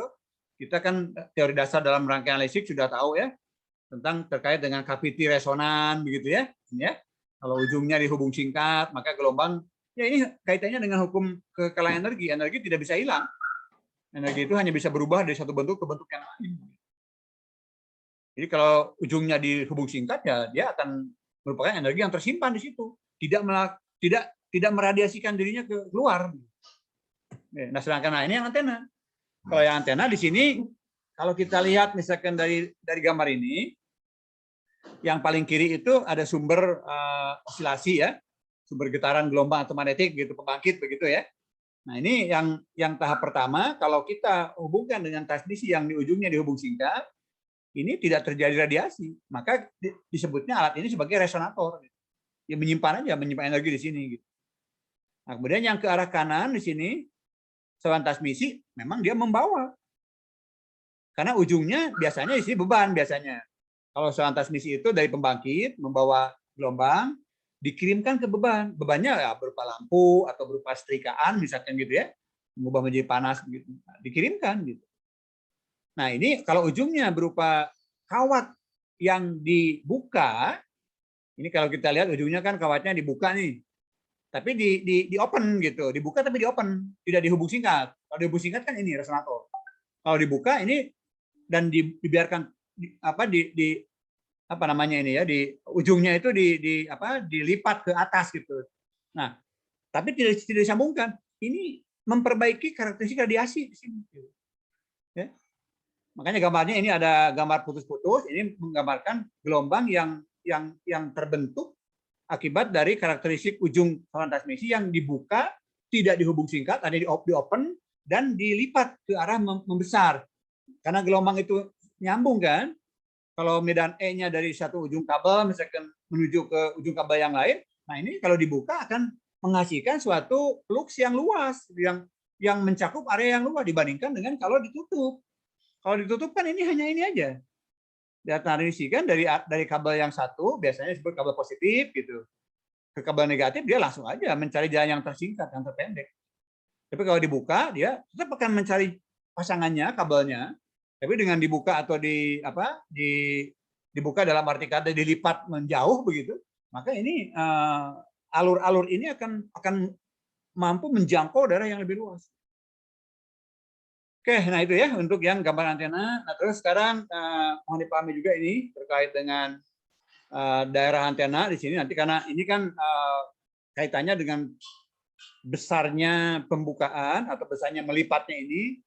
Speaker 1: Kita kan teori dasar dalam rangkaian listrik sudah tahu ya tentang terkait dengan cavity resonan begitu ya. Ya. Kalau ujungnya dihubung singkat, maka gelombang ya ini kaitannya dengan hukum kekalahan energi. Energi tidak bisa hilang. Energi itu hanya bisa berubah dari satu bentuk ke bentuk yang lain. Jadi kalau ujungnya dihubung singkat ya dia akan merupakan energi yang tersimpan di situ. Tidak meradiasikan dirinya ke luar. Nah, sedangkan ini yang antena. Kalau yang antena di sini, kalau kita lihat misalkan dari gambar ini, yang paling kiri itu ada sumber osilasi ya, sumber getaran gelombang elektromagnetik gitu, pembangkit begitu ya. Nah ini yang tahap pertama, kalau kita hubungkan dengan transmisi yang di ujungnya dihubung singkat, ini tidak terjadi radiasi, maka disebutnya alat ini sebagai resonator. Ya menyimpan energi di sini. Gitu. Nah, kemudian yang ke arah kanan di sini, saluran transmisi memang dia membawa. Karena ujungnya biasanya isi beban biasanya. Kalau saluran transmisi itu dari pembangkit membawa gelombang dikirimkan ke beban. Bebannya ya berupa lampu atau berupa setrikaan misalkan gitu ya. Mengubah menjadi panas gitu. Dikirimkan gitu. Nah, ini kalau ujungnya berupa kawat yang dibuka, ini kalau kita lihat ujungnya kan kawatnya dibuka nih. Tapi di open gitu, dibuka tapi di open, tidak dihubung singkat. Kalau dihubung singkat kan ini resonator. Kalau dibuka ini dan dibiarkan apa namanya ini ya, di ujungnya itu dilipat ke atas gitu. Nah, tapi tidak disambungkan. Ini memperbaiki karakteristik radiasi di sini. Ya. Makanya gambarnya ini ada gambar putus-putus. Ini menggambarkan gelombang yang terbentuk akibat dari karakteristik ujung saluran transmisi yang dibuka, tidak dihubung singkat, ada di open, dan dilipat ke arah membesar. Karena gelombang itu nyambung kan, kalau medan E-nya dari satu ujung kabel, misalkan menuju ke ujung kabel yang lain, nah ini kalau dibuka akan menghasilkan suatu flux yang luas, yang mencakup area yang luas dibandingkan dengan kalau ditutup. Kalau ditutup kan ini hanya ini aja. Transmisi kan dari kabel yang satu biasanya disebut kabel positif gitu ke kabel negatif, dia langsung aja mencari jalan yang tersingkat, yang terpendek. Tapi kalau dibuka dia tetap akan mencari pasangannya, kabelnya, tapi dengan dibuka atau dibuka dalam arti kata dilipat menjauh begitu, maka ini alur-alur ini akan mampu menjangkau daerah yang lebih luas. Oke, nah itu ya untuk yang gambar antena. Nah terus sekarang mohon dipahami juga ini terkait dengan daerah antena di sini nanti, karena ini kan kaitannya dengan besarnya pembukaan atau besarnya melipatnya ini.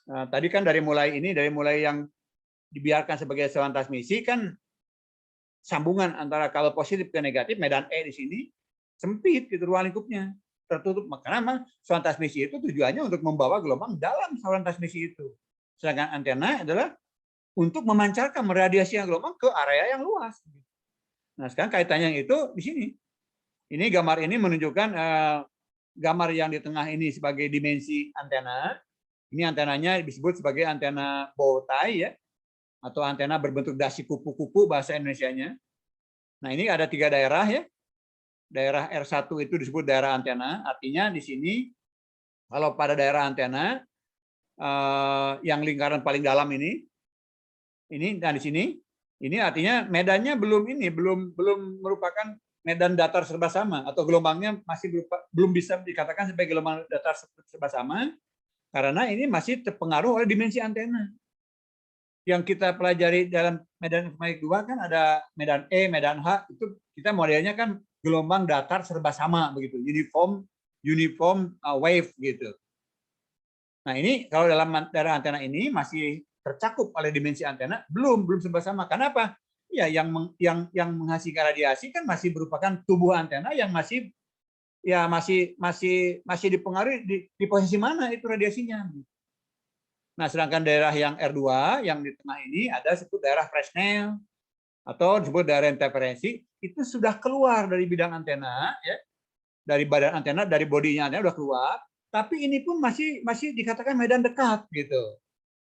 Speaker 1: Tadi kan dari mulai yang dibiarkan sebagai saluran transmisi kan sambungan antara kabel positif ke negatif, medan E di sini sempit gitu ruang lingkupnya, tertutup. Makanya saluran transmisi itu tujuannya untuk membawa gelombang dalam saluran transmisi itu. Sedangkan antena adalah untuk memancarkan meradiasi gelombang ke area yang luas. Nah, sekarang kaitannya itu di sini. Ini gambar ini menunjukkan gambar yang di tengah ini sebagai dimensi antena. Ini antenanya disebut sebagai antena bow tie ya, atau antena berbentuk dasi kupu-kupu bahasa Indonesianya. Nah, ini ada 3 daerah ya. Daerah R1 itu disebut daerah antena. Artinya di sini kalau pada daerah antena yang lingkaran paling dalam ini dan di sini ini artinya medannya belum merupakan medan datar serba sama atau gelombangnya masih belum bisa dikatakan sebagai gelombang datar serba sama karena ini masih terpengaruh oleh dimensi antena. Yang kita pelajari dalam medan informatik 2 kan ada medan E, medan H, itu kita modelnya kan gelombang datar serba sama begitu, uniform wave gitu. Nah, ini kalau dalam antena ini masih tercakup oleh dimensi antena, belum serba sama. Kenapa? Ya, yang menghasilkan radiasi kan masih merupakan tubuh antena yang masih dipengaruhi di posisi mana itu radiasinya. Nah, sedangkan daerah yang R2 yang di tengah ini ada disebut daerah Fresnel atau disebut daerah interferensi, itu sudah keluar dari bidang antena, ya, dari badan antena, dari bodinya antena sudah keluar, tapi ini pun masih dikatakan medan dekat gitu.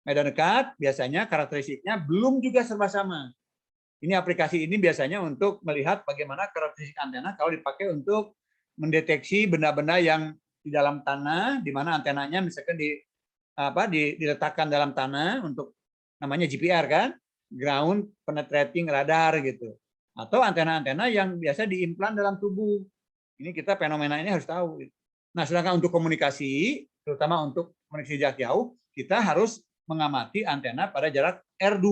Speaker 1: Medan dekat biasanya karakteristiknya belum juga serba sama. Ini aplikasi ini biasanya untuk melihat bagaimana karakteristik antena kalau dipakai untuk mendeteksi benda-benda yang di dalam tanah, di mana antenanya misalkan diletakkan dalam tanah untuk namanya GPR kan, ground penetrating radar gitu, atau antena-antena yang biasa diimplan dalam tubuh. Ini kita fenomena ini harus tahu. Nah, sedangkan untuk komunikasi, terutama untuk komunikasi jarak jauh, kita harus mengamati antena pada jarak R2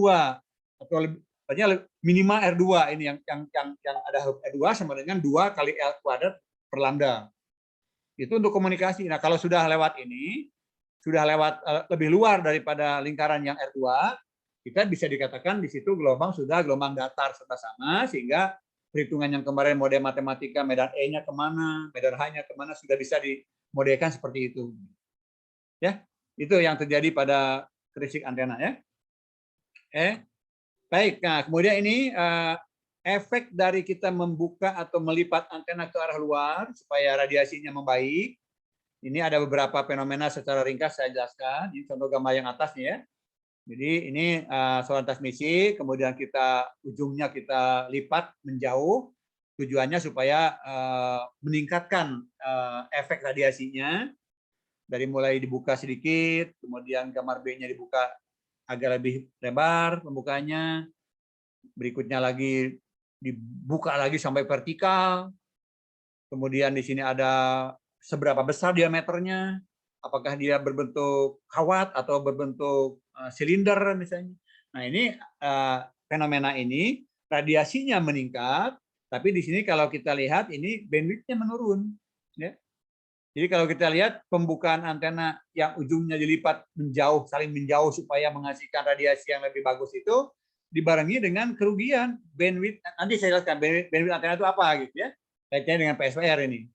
Speaker 1: atau minimal R2 ini yang ada huruf R2 sama dengan 2 kali L kuadrat per lambda. Itu untuk komunikasi. Nah, kalau sudah lewat ini, sudah lewat lebih luar daripada lingkaran yang R2, kita bisa dikatakan di situ sudah gelombang datar serba sama, sehingga perhitungan yang kemarin model matematika medan E-nya kemana, medan H-nya kemana, sudah bisa dimodelkan seperti itu. Ya, itu yang terjadi pada karakteristik antena ya. Baik, nah kemudian ini efek dari kita membuka atau melipat antena ke arah luar supaya radiasinya membaik. Ini ada beberapa fenomena secara ringkas saya jelaskan. Ini contoh gambar yang atas nih ya. Jadi ini saluran transmisi, kemudian ujungnya kita lipat menjauh. Tujuannya supaya meningkatkan efek radiasinya. Dari mulai dibuka sedikit, kemudian gambar B-nya dibuka agak lebih lebar pembukanya. Berikutnya lagi dibuka lagi sampai vertikal. Kemudian di sini ada seberapa besar diameternya, apakah dia berbentuk kawat atau berbentuk silinder misalnya. Nah, ini fenomena ini radiasinya meningkat, tapi di sini kalau kita lihat ini bandwidth-nya menurun, ya. Jadi kalau kita lihat pembukaan antena yang ujungnya dilipat saling menjauh supaya menghasilkan radiasi yang lebih bagus itu dibarengi dengan kerugian bandwidth. Nanti saya jelaskan bandwidth antena itu apa gitu ya. Kaitannya dengan PSPR ini.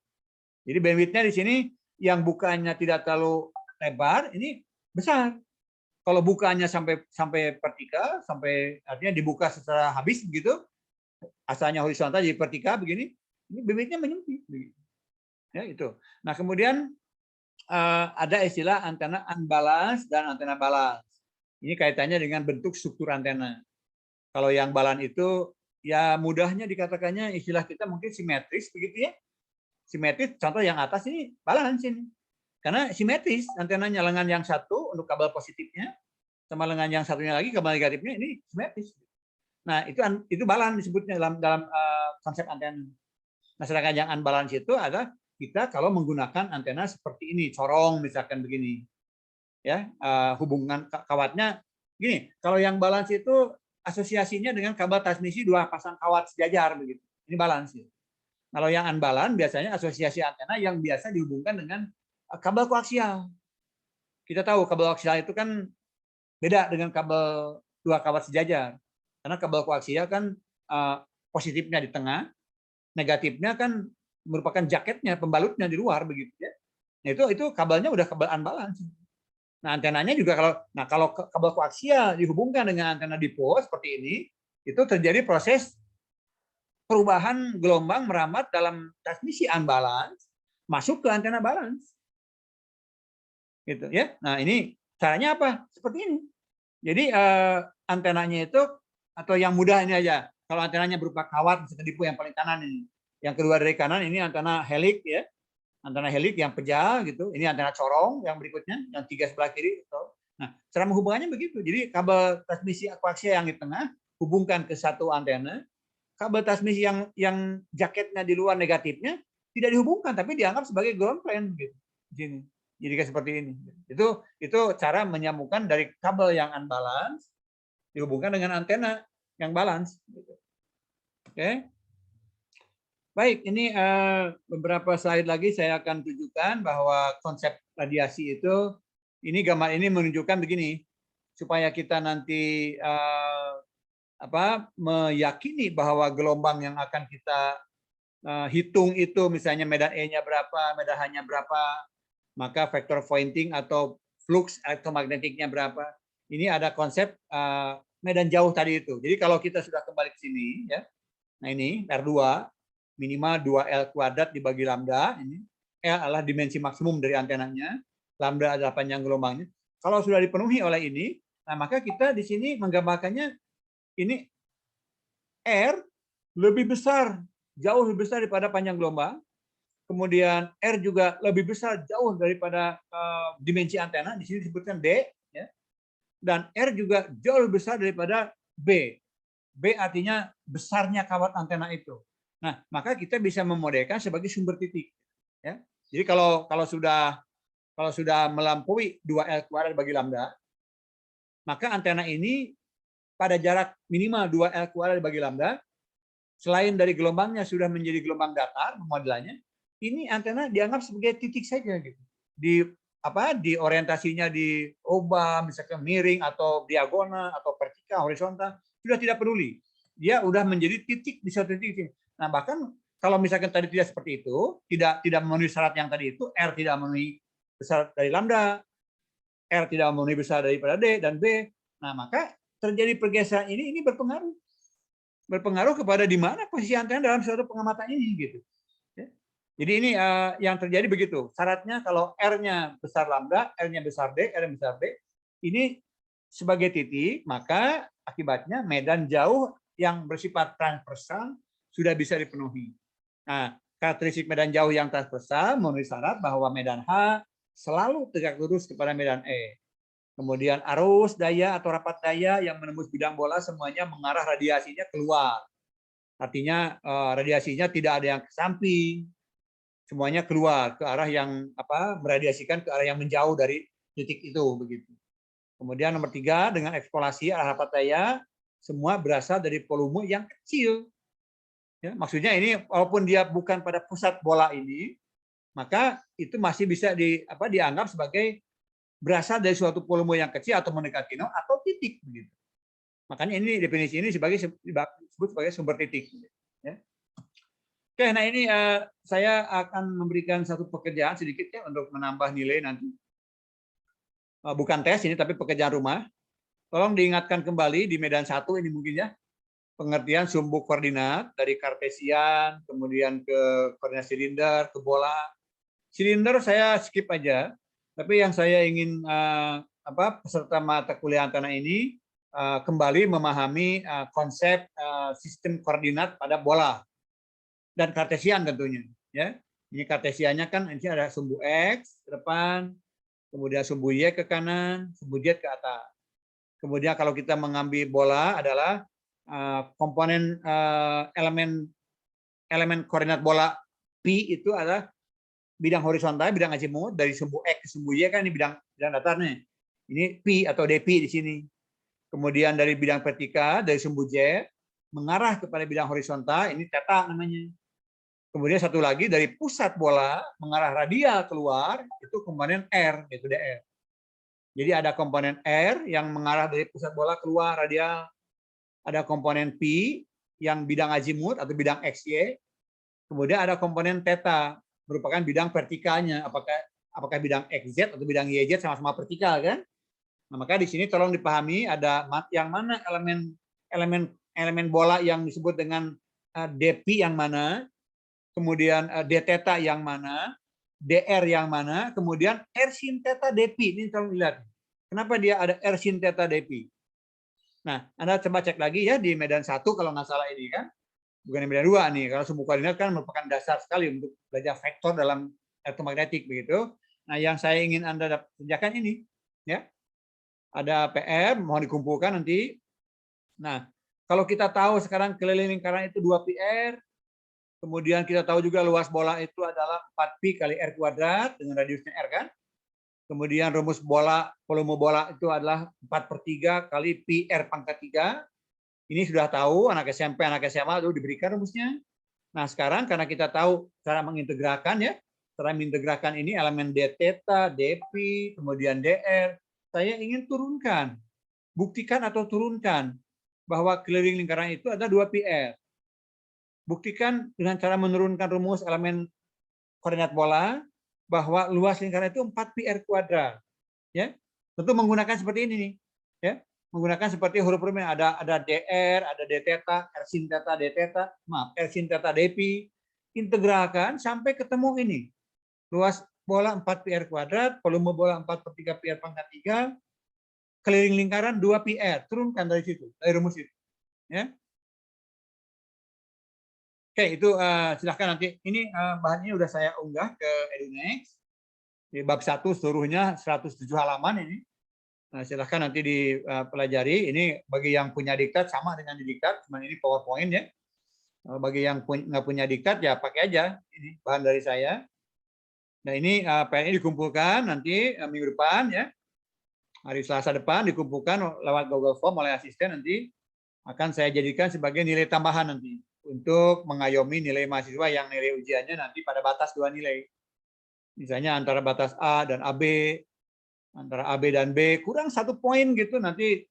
Speaker 1: Jadi bandwidth-nya di sini yang bukanya tidak terlalu lebar, ini besar. Kalau bukanya sampai vertikal, sampai artinya dibuka secara habis begitu, asalnya horizontal jadi vertikal begini, ini bandwidth-nya menyempit. Ya itu. Nah kemudian ada istilah antena unbalance dan antena balance. Ini kaitannya dengan bentuk struktur antena. Kalau yang balance itu ya mudahnya dikatakannya istilah kita mungkin simetris begitu ya. Simetris, contoh yang atas ini balance ini. Karena simetris, antenanya lengan yang satu untuk kabel positifnya, sama lengan yang satunya lagi kabel negatifnya ini simetris. Nah, itu balance disebutnya dalam konsep antena. Nah, sedangkan yang unbalance itu ada kita kalau menggunakan antena seperti ini, corong misalkan begini. Ya, hubungan kawatnya gini, kalau yang balance itu asosiasinya dengan kabel transmisi 2 pasang kawat sejajar begitu. Ini balance. Kalau yang unbalance biasanya asosiasi antena yang biasa dihubungkan dengan kabel koaksial. Kita tahu kabel koaksial itu kan beda dengan kabel 2 kawat sejajar. Karena kabel koaksial kan positifnya di tengah, negatifnya kan merupakan jaketnya, pembalutnya di luar begitu ya. Nah, itu kabelnya udah kabel unbalance. Nah, antenanya juga kalau kabel koaksial dihubungkan dengan antena dipol seperti ini, itu terjadi proses perubahan gelombang merambat dalam transmisi unbalance masuk ke antena balance. Gitu ya. Nah, ini caranya apa? Seperti ini. Jadi antenanya itu atau yang mudah ini aja. Kalau antenanya berupa kawat misalkan dipu yang paling kanan ini. Yang kedua dari kanan ini antena helix ya. Antena helix yang pejal gitu. Ini antena corong yang berikutnya yang 3 sebelah kiri. Nah, cara menghubungannya begitu. Jadi kabel transmisi koaksial yang di tengah hubungkan ke satu antena. kabel transmisi yang jaketnya di luar negatifnya tidak dihubungkan, tapi dianggap sebagai ground plane gitu. Gini. Jadi kayak seperti ini. Itu cara menyambungkan dari kabel yang unbalance dihubungkan dengan antena yang balance. Oke. Baik, ini beberapa slide lagi saya akan tunjukkan bahwa konsep radiasi itu, ini gambar ini menunjukkan begini, supaya kita nanti meyakini bahwa gelombang yang akan kita hitung itu misalnya medan E-nya berapa, medan H-nya berapa, maka vektor pointing atau flux elektromagnetiknya berapa. Ini ada konsep medan jauh tadi itu. Jadi kalau kita sudah kembali ke sini, ya, nah ini R2 minimal 2L kuadrat dibagi lambda. Ini L adalah dimensi maksimum dari antenanya, lambda adalah panjang gelombangnya. Kalau sudah dipenuhi oleh ini, nah maka kita di sini menggambarkannya ini R lebih besar, jauh lebih besar daripada panjang gelombang. Kemudian R juga lebih besar jauh daripada dimensi antena, di sini disebutkan D, ya. Dan R juga jauh lebih besar daripada B. B artinya besarnya kawat antena itu. Nah, maka kita bisa memodelkan sebagai sumber titik. Ya. Jadi kalau sudah melampaui 2L kuadrat bagi lambda, maka antena ini pada jarak minimal 2L kuadrat bagi lambda, selain dari gelombangnya sudah menjadi gelombang datar modelannya, ini antena dianggap sebagai titik saja gitu. Di orientasinya diubah misalkan miring atau diagonal atau vertikal, horizontal, sudah tidak peduli. Dia sudah menjadi titik di suatu titik. Nah, bahkan kalau misalkan tadi tidak seperti itu, tidak memenuhi syarat yang tadi itu, R tidak memenuhi besar dari lambda, R tidak memenuhi besar daripada D dan B. Nah, maka terjadi pergeseran ini berpengaruh kepada di mana posisi antena dalam suatu pengamatan ini gitu. Jadi ini yang terjadi begitu. Syaratnya kalau R-nya besar lambda, R-nya besar D, R-nya besar B, ini sebagai titik, maka akibatnya medan jauh yang bersifat transversal sudah bisa dipenuhi. Nah, karakteristik medan jauh yang transversal memenuhi syarat bahwa medan H selalu tegak lurus kepada medan E. Kemudian arus daya atau rapat daya yang menembus bidang bola semuanya mengarah radiasinya keluar. Artinya radiasinya tidak ada yang ke samping, semuanya keluar ke arah yang meradiasikan ke arah yang menjauh dari titik itu begitu. Kemudian nomor 3 dengan ekspolasi arah rapat daya semua berasal dari volume yang kecil. Ya, maksudnya ini walaupun dia bukan pada pusat bola ini, maka itu masih bisa dianggap sebagai berasal dari suatu volume yang kecil atau mendekati nol atau titik begitu. Makanya ini definisi ini disebut sebagai sumber titik. Ya. Oke, nah ini saya akan memberikan satu pekerjaan sedikit ya untuk menambah nilai nanti. Bukan tes ini tapi pekerjaan rumah. Tolong diingatkan kembali di Medan 1 ini mungkin ya. Pengertian sumbu koordinat dari kartesian, kemudian ke koordinat silinder, ke bola. Silinder saya skip aja, tapi yang saya ingin peserta mata kuliah antena ini kembali memahami konsep sistem koordinat pada bola dan kartesian tentunya. Ya, ini kartesiannya kan ini ada sumbu X ke depan, kemudian sumbu Y ke kanan, sumbu Z ke atas. Kemudian kalau kita mengambil bola adalah komponen elemen koordinat bola P itu adalah bidang horizontal, bidang azimut dari sumbu X ke sumbu Y kan ini bidang datarnya. Ini P atau dP di sini. Kemudian dari bidang vertikal dari sumbu Z mengarah kepada bidang horizontal ini theta namanya. Kemudian satu lagi dari pusat bola mengarah radial keluar itu komponen R yaitu DR. Jadi ada komponen R yang mengarah dari pusat bola keluar radial. Ada komponen P yang bidang azimut atau bidang XY. Kemudian ada komponen theta merupakan bidang vertikalnya. Apakah bidang XZ atau bidang YZ sama-sama vertikal kan? Nah, maka di sini tolong dipahami ada yang mana elemen bola yang disebut dengan dP yang mana, kemudian d theta yang mana, dr yang mana, kemudian r sin theta dP. Ini tolong lihat. Kenapa dia ada r sin theta dP? Nah, Anda coba cek lagi ya di Medan 1 kalau nggak salah ini kan. Bukan di Medan 2 nih. Kalau sumbu koordinat kan merupakan dasar sekali untuk belajar vektor dalam elektromagnetik begitu. Nah, yang saya ingin Anda kerjakan ini ya. Ada PR mohon dikumpulkan nanti. Nah, Kalau kita tahu sekarang keliling lingkaran itu 2 PR, kemudian kita tahu juga luas bola itu adalah 4pi kali R kuadrat dengan radiusnya R kan. Kemudian rumus bola, volume bola itu adalah 4/3 kali pi R pangkat 3. Ini sudah tahu, anak SMP, anak SMA itu diberikan rumusnya. Nah, sekarang karena kita tahu cara mengintegralkan ya, cara mengintegralkan ini elemen d theta, dp, kemudian dr, saya ingin turunkan, buktikan atau turunkan bahwa keliling lingkaran itu ada 2 PR. Buktikan dengan cara menurunkan rumus elemen koordinat bola bahwa luas lingkaran itu 4pi R kuadrat. Ya. Tentu menggunakan seperti ini nih. Ya. Menggunakan seperti huruf-huruf yang ada dr, ada d theta, r sin theta, d theta, maaf, r sin theta dp. Integralkan sampai ketemu ini. Luas bola 4pi R kuadrat, volume bola 4/3 pi R pangkat 3, keliling lingkaran 2 PR, turunkan dari situ, dari rumus itu. Ya. Oke, itu silahkan nanti. Ini bahannya udah saya unggah ke EduNext. Di bab 1 seluruhnya 107 halaman ini. Nah, silahkan nanti dipelajari. Ini bagi yang punya diktat sama dengan di diktat, cuma ini PowerPoint ya. Bagi yang nggak punya diktat ya pakai aja. Ini bahan dari saya. Nah, ini PR-nya dikumpulkan nanti minggu depan ya. Hari Selasa depan dikumpulkan lewat Google Form oleh asisten, nanti akan saya jadikan sebagai nilai tambahan nanti untuk mengayomi nilai mahasiswa yang nilai ujiannya nanti pada batas 2 nilai. Misalnya antara batas A dan AB, antara AB dan B kurang 1 poin gitu, nanti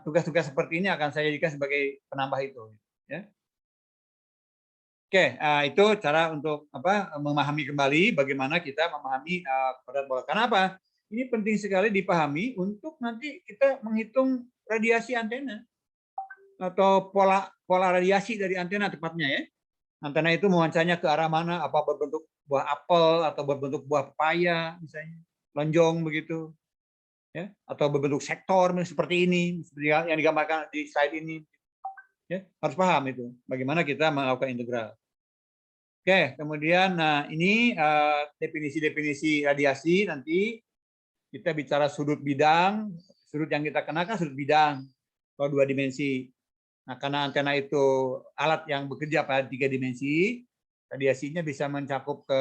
Speaker 1: tugas-tugas seperti ini akan saya jadikan sebagai penambah itu. Ya. Oke, itu cara untuk memahami kembali bagaimana kita memahami koordinat bola. Kenapa? Ini penting sekali dipahami untuk nanti kita menghitung radiasi antena atau pola radiasi dari antena tepatnya ya. Antena itu memancarnya ke arah mana? Apa berbentuk buah apel atau berbentuk buah pepaya misalnya, lonjong begitu, ya? Atau berbentuk sektor seperti ini, seperti yang digambarkan di slide ini. Ya, harus paham itu. Bagaimana kita melakukan integral. Oke, kemudian ini definisi-definisi radiasi nanti. Kita bicara sudut bidang, sudut yang kita kenakan sudut bidang, kalau 2 dimensi. Nah, karena antena itu alat yang bekerja pada 3 dimensi, radiasinya bisa mencakup ke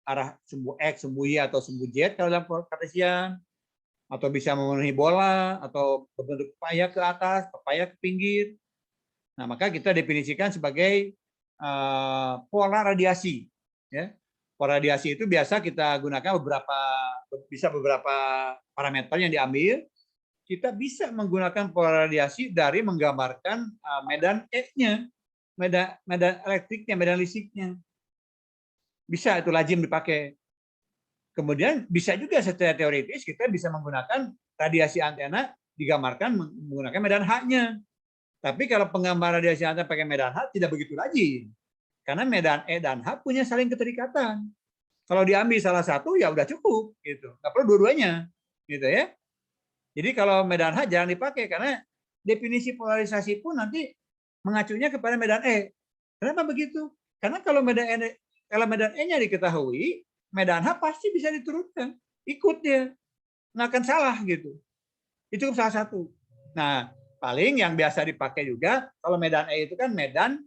Speaker 1: arah sumbu X, sumbu Y, atau sumbu Z kalau dalam Kartesian, atau bisa memenuhi bola, atau berbentuk pepaya ke atas, pepaya ke pinggir. Nah, maka kita definisikan sebagai pola radiasi. Ya. Pola radiasi itu biasa kita gunakan beberapa parameter yang diambil. Kita bisa menggunakan pola radiasi dari menggambarkan medan E-nya, medan elektriknya, medan listriknya. Bisa itu lazim dipakai. Kemudian bisa juga secara teoritis kita bisa menggunakan radiasi antena digambarkan menggunakan medan H-nya. Tapi kalau penggambaran radiasi antena pakai medan H tidak begitu lazim. Karena medan E dan H punya saling keterikatan. Kalau diambil salah satu ya udah cukup gitu. Nggak perlu dua-duanya gitu ya. Jadi kalau medan H jangan dipakai karena definisi polarisasi pun nanti mengacunya kepada medan E. Kenapa begitu? Karena kalau medan E-nya diketahui, medan H pasti bisa diturunkan. Ikut dia. Nggak akan salah gitu. Itu salah satu. Nah, paling yang biasa dipakai juga kalau medan E itu kan medan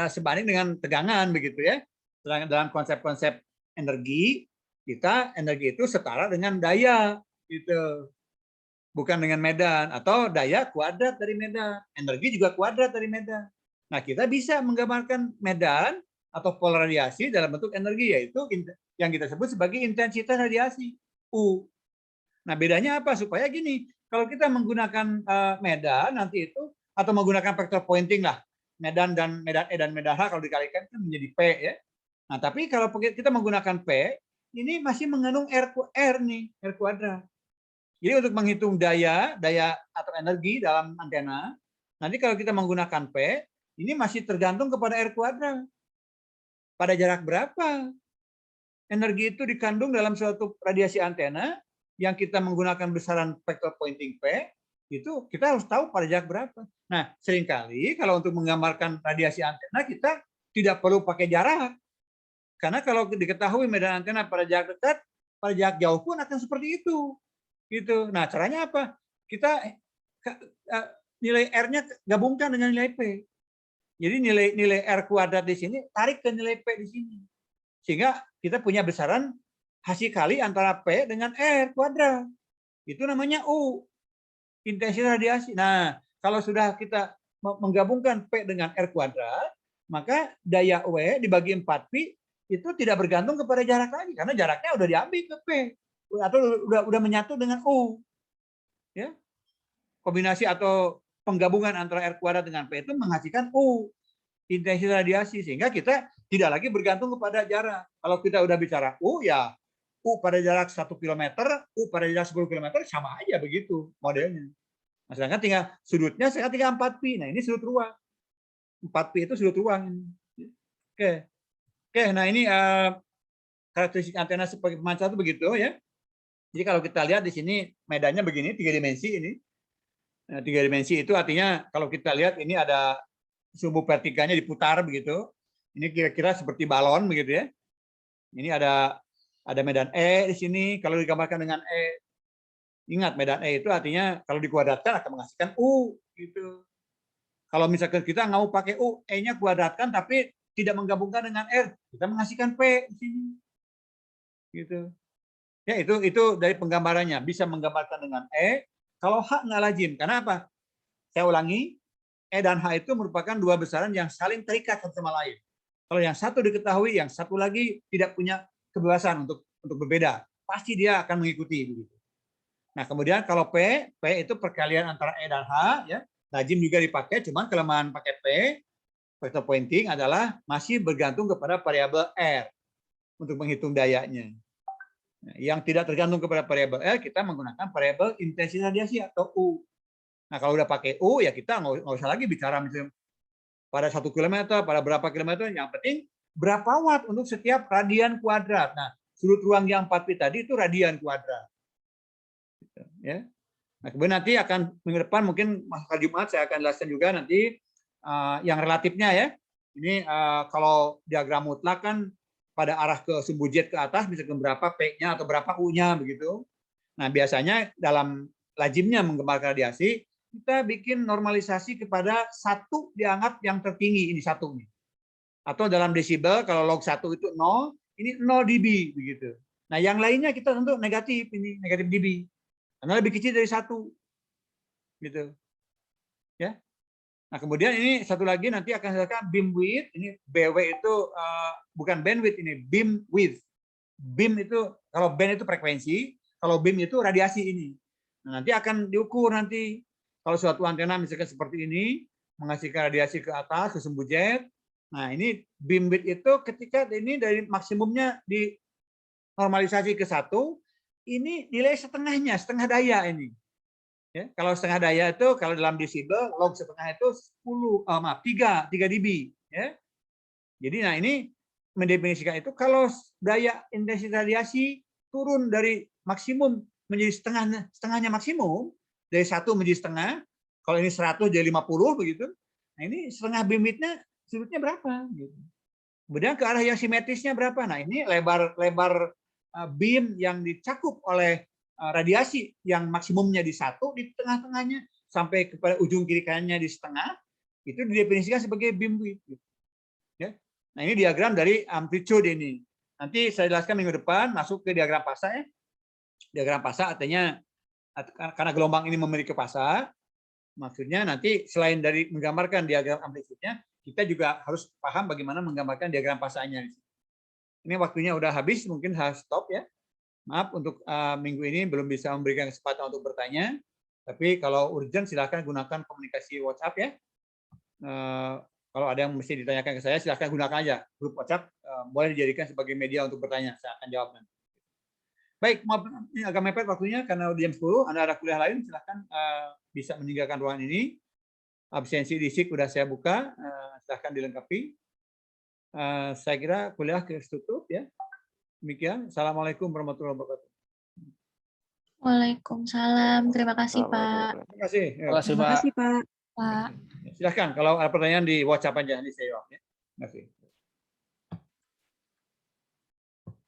Speaker 1: sebanding dengan tegangan begitu ya. Dalam konsep-konsep energi, energi itu setara dengan daya gitu. Bukan dengan medan, atau daya kuadrat dari medan. Energi juga kuadrat dari medan. Nah, kita bisa menggambarkan medan atau pola radiasi dalam bentuk energi, yaitu yang kita sebut sebagai intensitas radiasi, U. Nah, bedanya apa? Supaya gini, kalau kita menggunakan medan nanti itu, atau menggunakan vektor pointing lah, medan E dan medan H kalau dikalikan itu menjadi P ya. Nah, tapi kalau kita menggunakan P, ini masih mengandung R kuadrat. Jadi untuk menghitung daya atau energi dalam antena, nanti kalau kita menggunakan P, ini masih tergantung kepada R kuadrat. Pada jarak berapa energi itu dikandung dalam suatu radiasi antena yang kita menggunakan besaran vektor pointing P, itu kita harus tahu pada jarak berapa. Nah, seringkali kalau untuk menggambarkan radiasi antena kita tidak perlu pakai jarak. Karena kalau diketahui medan antena pada jarak dekat, pada jarak jauh pun akan seperti itu. Gitu. Nah, caranya apa? Kita nilai R-nya gabungkan dengan nilai P. Jadi nilai R kuadrat di sini tarik ke nilai P di sini. Sehingga kita punya besaran hasil kali antara P dengan R kuadrat. Itu namanya U, intensitas radiasi. Nah, kalau sudah kita menggabungkan P dengan R kuadrat, maka daya W dibagi 4pi itu tidak bergantung kepada jarak lagi, karena jaraknya udah diambil ke P atau udah menyatu dengan U. Ya. Kombinasi atau penggabungan antara R kuadrat dengan P itu menghasilkan U, intensitas radiasi, sehingga kita tidak lagi bergantung kepada jarak. Kalau kita udah bicara U, ya U pada jarak 1 km, U pada jarak 10 km, sama aja begitu modelnya. Nah, sedangkan tinggal sudutnya sekarang tinggal 4pi. Nah, ini sudut ruang. 4pi itu sudut ruang. Oke. Oke, nah ini karakteristik antena sebagai pemancar itu begitu ya. Jadi kalau kita lihat di sini medannya begini, 3 dimensi ini. Nah, 3 dimensi itu artinya kalau kita lihat ini ada sumbu vertikalnya diputar begitu. Ini kira-kira seperti balon begitu ya. Ini ada medan E di sini. Kalau digambarkan dengan E, ingat medan E itu artinya kalau dikuadratkan akan menghasilkan U gitu. Kalau misalkan kita nggak mau pakai U, E-nya kuadratkan tapi tidak menggabungkan dengan R, kita menghasilkan P di sini. Gitu. Ya, itu dari penggambarannya bisa menggambarkan dengan E. Kalau H nggak lazim, karena apa? Saya ulangi, E dan H itu merupakan dua besaran yang saling terikat satu sama lain. Kalau yang satu diketahui, yang satu lagi tidak punya kebebasan untuk berbeda, pasti dia akan mengikuti begitu. Nah, kemudian kalau P itu perkalian antara E dan H, ya, lazim juga dipakai, cuman kelemahan pakai P, vector pointing adalah masih bergantung kepada variabel R untuk menghitung dayanya. Nah, yang tidak tergantung kepada variabel R, kita menggunakan variabel intensitas radiasi atau U. Nah, kalau udah pakai U, ya kita nggak usah lagi bicara misalnya pada 1 km, pada berapa kilometer, yang penting berapa watt untuk setiap radian kuadrat. Nah, sudut ruang yang 4pi tadi itu radian kuadrat. Ya. Nah, kemudian nanti akan minggu depan mungkin hari Jumat saya akan jelaskan juga nanti yang relatifnya ya. Ini kalau diagram mutlak kan pada arah ke sumbu Z ke atas bisa ke berapa P-nya atau berapa U-nya begitu. Nah, biasanya dalam lazimnya menggambarkan radiasi, kita bikin normalisasi kepada 1 dianggap yang tertinggi, ini 1 nih. Atau dalam desibel kalau log 1 itu 0, ini 0 dB begitu. Nah, yang lainnya kita tentu negatif, ini negatif dB. Karena lebih kecil dari 1. Gitu. Ya. Nah, kemudian ini satu lagi nanti akan saya katakan beam width. Ini BW itu bukan bandwidth, ini beam width. Beam itu, kalau band itu frekuensi, kalau beam itu radiasi ini. Nah, nanti akan diukur nanti. Kalau suatu antena misalkan seperti ini, menghasilkan radiasi ke atas, ke sumbu Z. Nah, ini beam width itu ketika ini dari maksimumnya di normalisasi ke 1, ini nilai setengahnya, setengah daya ini. Ya, kalau setengah daya itu kalau dalam desibel log setengah itu 3 dB ya. Jadi nah ini mendefinisikan itu kalau daya intensitas radiasi turun dari maksimum menjadi setengahnya maksimum, dari 1 menjadi setengah, kalau ini 100 jadi 50 begitu. Nah, ini setengah beam width-nya sudutnya berapa gitu. Kemudian ke arah yang simetrisnya berapa? Nah, ini lebar beam yang dicakup oleh radiasi yang maksimumnya di 1 di tengah-tengahnya sampai kepada ujung kiri kanannya di setengah, itu didefinisikan sebagai beam width. Ya. Nah, ini diagram dari amplitude ini. Nanti saya jelaskan minggu depan masuk ke diagram fasa ya. Diagram fasa artinya karena gelombang ini memiliki fasa, maksudnya nanti selain dari menggambarkan diagram amplitude-nya, kita juga harus paham bagaimana menggambarkan diagram fasanya. Ini waktunya udah habis, mungkin harus stop ya. Maaf untuk minggu ini belum bisa memberikan kesempatan untuk bertanya. Tapi kalau urgent silahkan gunakan komunikasi WhatsApp ya. Kalau ada yang mesti ditanyakan ke saya, silahkan gunakan aja. Grup WhatsApp boleh dijadikan sebagai media untuk bertanya. Saya akan jawab nanti. Baik, maaf ini agak mepet waktunya karena udah jam 10. Anda ada kuliah lain, silahkan bisa meninggalkan ruangan ini. Absensi di SIG sudah saya buka, silahkan dilengkapi. Saya kira kuliah tutup ya. Demikian. Assalamualaikum warahmatullahi wabarakatuh.
Speaker 2: Waalaikumsalam. Terima kasih, Pak.
Speaker 1: Terima kasih.
Speaker 3: Terima kasih, Pak.
Speaker 2: Pak.
Speaker 1: Silahkan kalau ada pertanyaan di WhatsApp aja, nanti saya jawab ya. Terima kasih.